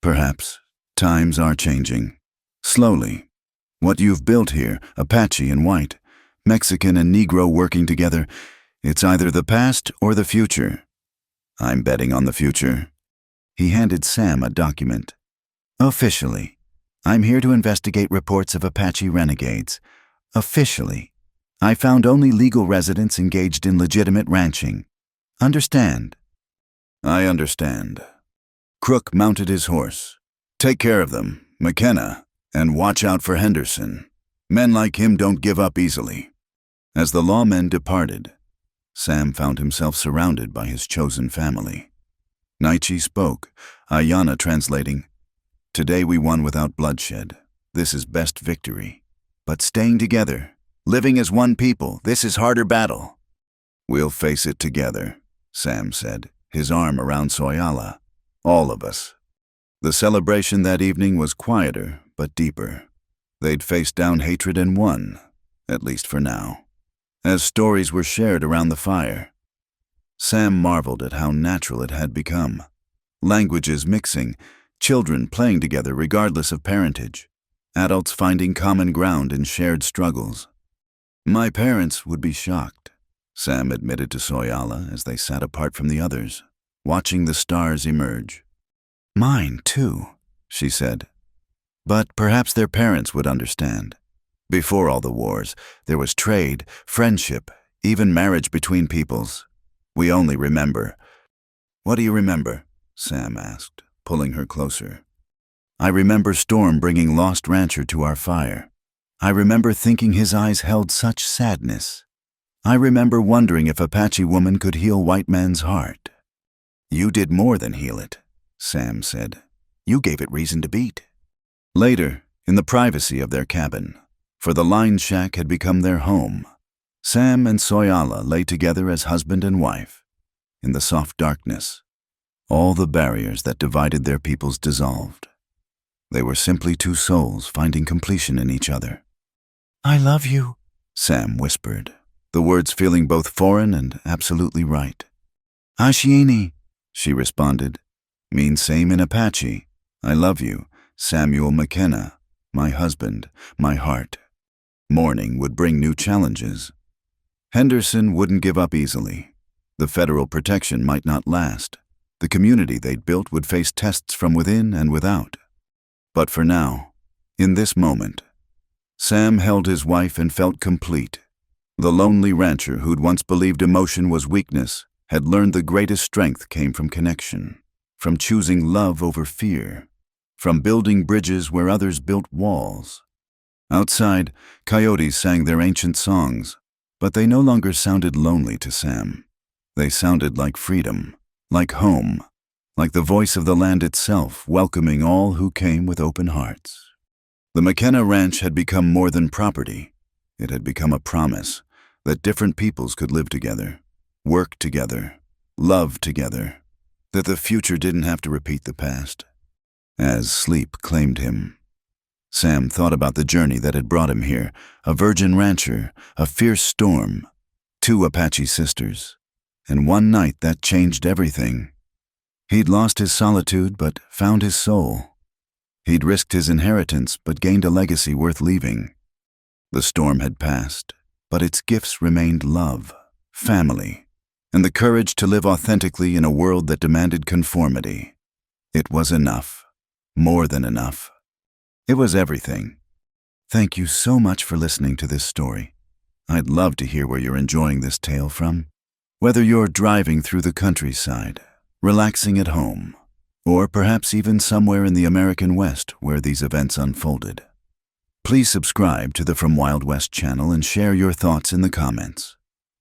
Perhaps times are changing. Slowly. What you've built here, Apache and white, Mexican and Negro working together, it's either the past or the future. I'm betting on the future. He handed Sam a document. Officially, I'm here to investigate reports of Apache renegades. Officially, I found only legal residents engaged in legitimate ranching. Understand? I understand. Crook mounted his horse. Take care of them, McKenna, and watch out for Henderson. Men like him don't give up easily. As the lawmen departed, Sam found himself surrounded by his chosen family. Naichi spoke, Ayana translating, Today we won without bloodshed. This is best victory. But staying together, living as one people, this is harder battle. We'll face it together, Sam said, his arm around Soyala. All of us. The celebration that evening was quieter, but deeper. They'd faced down hatred and won, at least for now. As stories were shared around the fire, Sam marveled at how natural it had become. Languages mixing, children playing together regardless of parentage, adults finding common ground in shared struggles. My parents would be shocked, Sam admitted to Soyala as they sat apart from the others, watching the stars emerge. Mine, too, she said. But perhaps their parents would understand. Before all the wars, there was trade, friendship, even marriage between peoples. We only remember. What do you remember? Sam asked, pulling her closer. I remember Storm bringing Lost Rancher to our fire. I remember thinking his eyes held such sadness. I remember wondering if Apache woman could heal white man's heart. You did more than heal it, Sam said. You gave it reason to beat. Later, in the privacy of their cabin, for the line shack had become their home, Sam and Soyala lay together as husband and wife. In the soft darkness, all the barriers that divided their peoples dissolved. They were simply two souls finding completion in each other. I love you, Sam whispered, the words feeling both foreign and absolutely right. Ashiini, she responded, means same in Apache. I love you, Samuel McKenna, my husband, my heart. Morning would bring new challenges. Henderson wouldn't give up easily. The federal protection might not last. The community they'd built would face tests from within and without. But for now, in this moment, Sam held his wife and felt complete. The lonely rancher who'd once believed emotion was weakness had learned the greatest strength came from connection, from choosing love over fear, from building bridges where others built walls. Outside, coyotes sang their ancient songs, but they no longer sounded lonely to Sam. They sounded like freedom, like home, like the voice of the land itself welcoming all who came with open hearts. The McKenna Ranch had become more than property. It had become a promise that different peoples could live together, work together, love together, that the future didn't have to repeat the past. As sleep claimed him, Sam thought about the journey that had brought him here, a virgin rancher, a fierce storm, 2 Apache sisters, and one night that changed everything. He'd lost his solitude but found his soul. He'd risked his inheritance but gained a legacy worth leaving. The storm had passed, but its gifts remained love, family, and the courage to live authentically in a world that demanded conformity. It was enough. More than enough. It was everything. Thank you so much for listening to this story. I'd love to hear where you're enjoying this tale from. Whether you're driving through the countryside, relaxing at home, or perhaps even somewhere in the American West where these events unfolded. Please subscribe to the From Wild West channel and share your thoughts in the comments.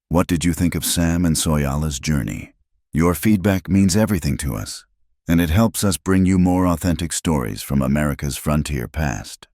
What did you think of Sam and Soyala's journey? Your feedback means everything to us, and it helps us bring you more authentic stories from America's frontier past.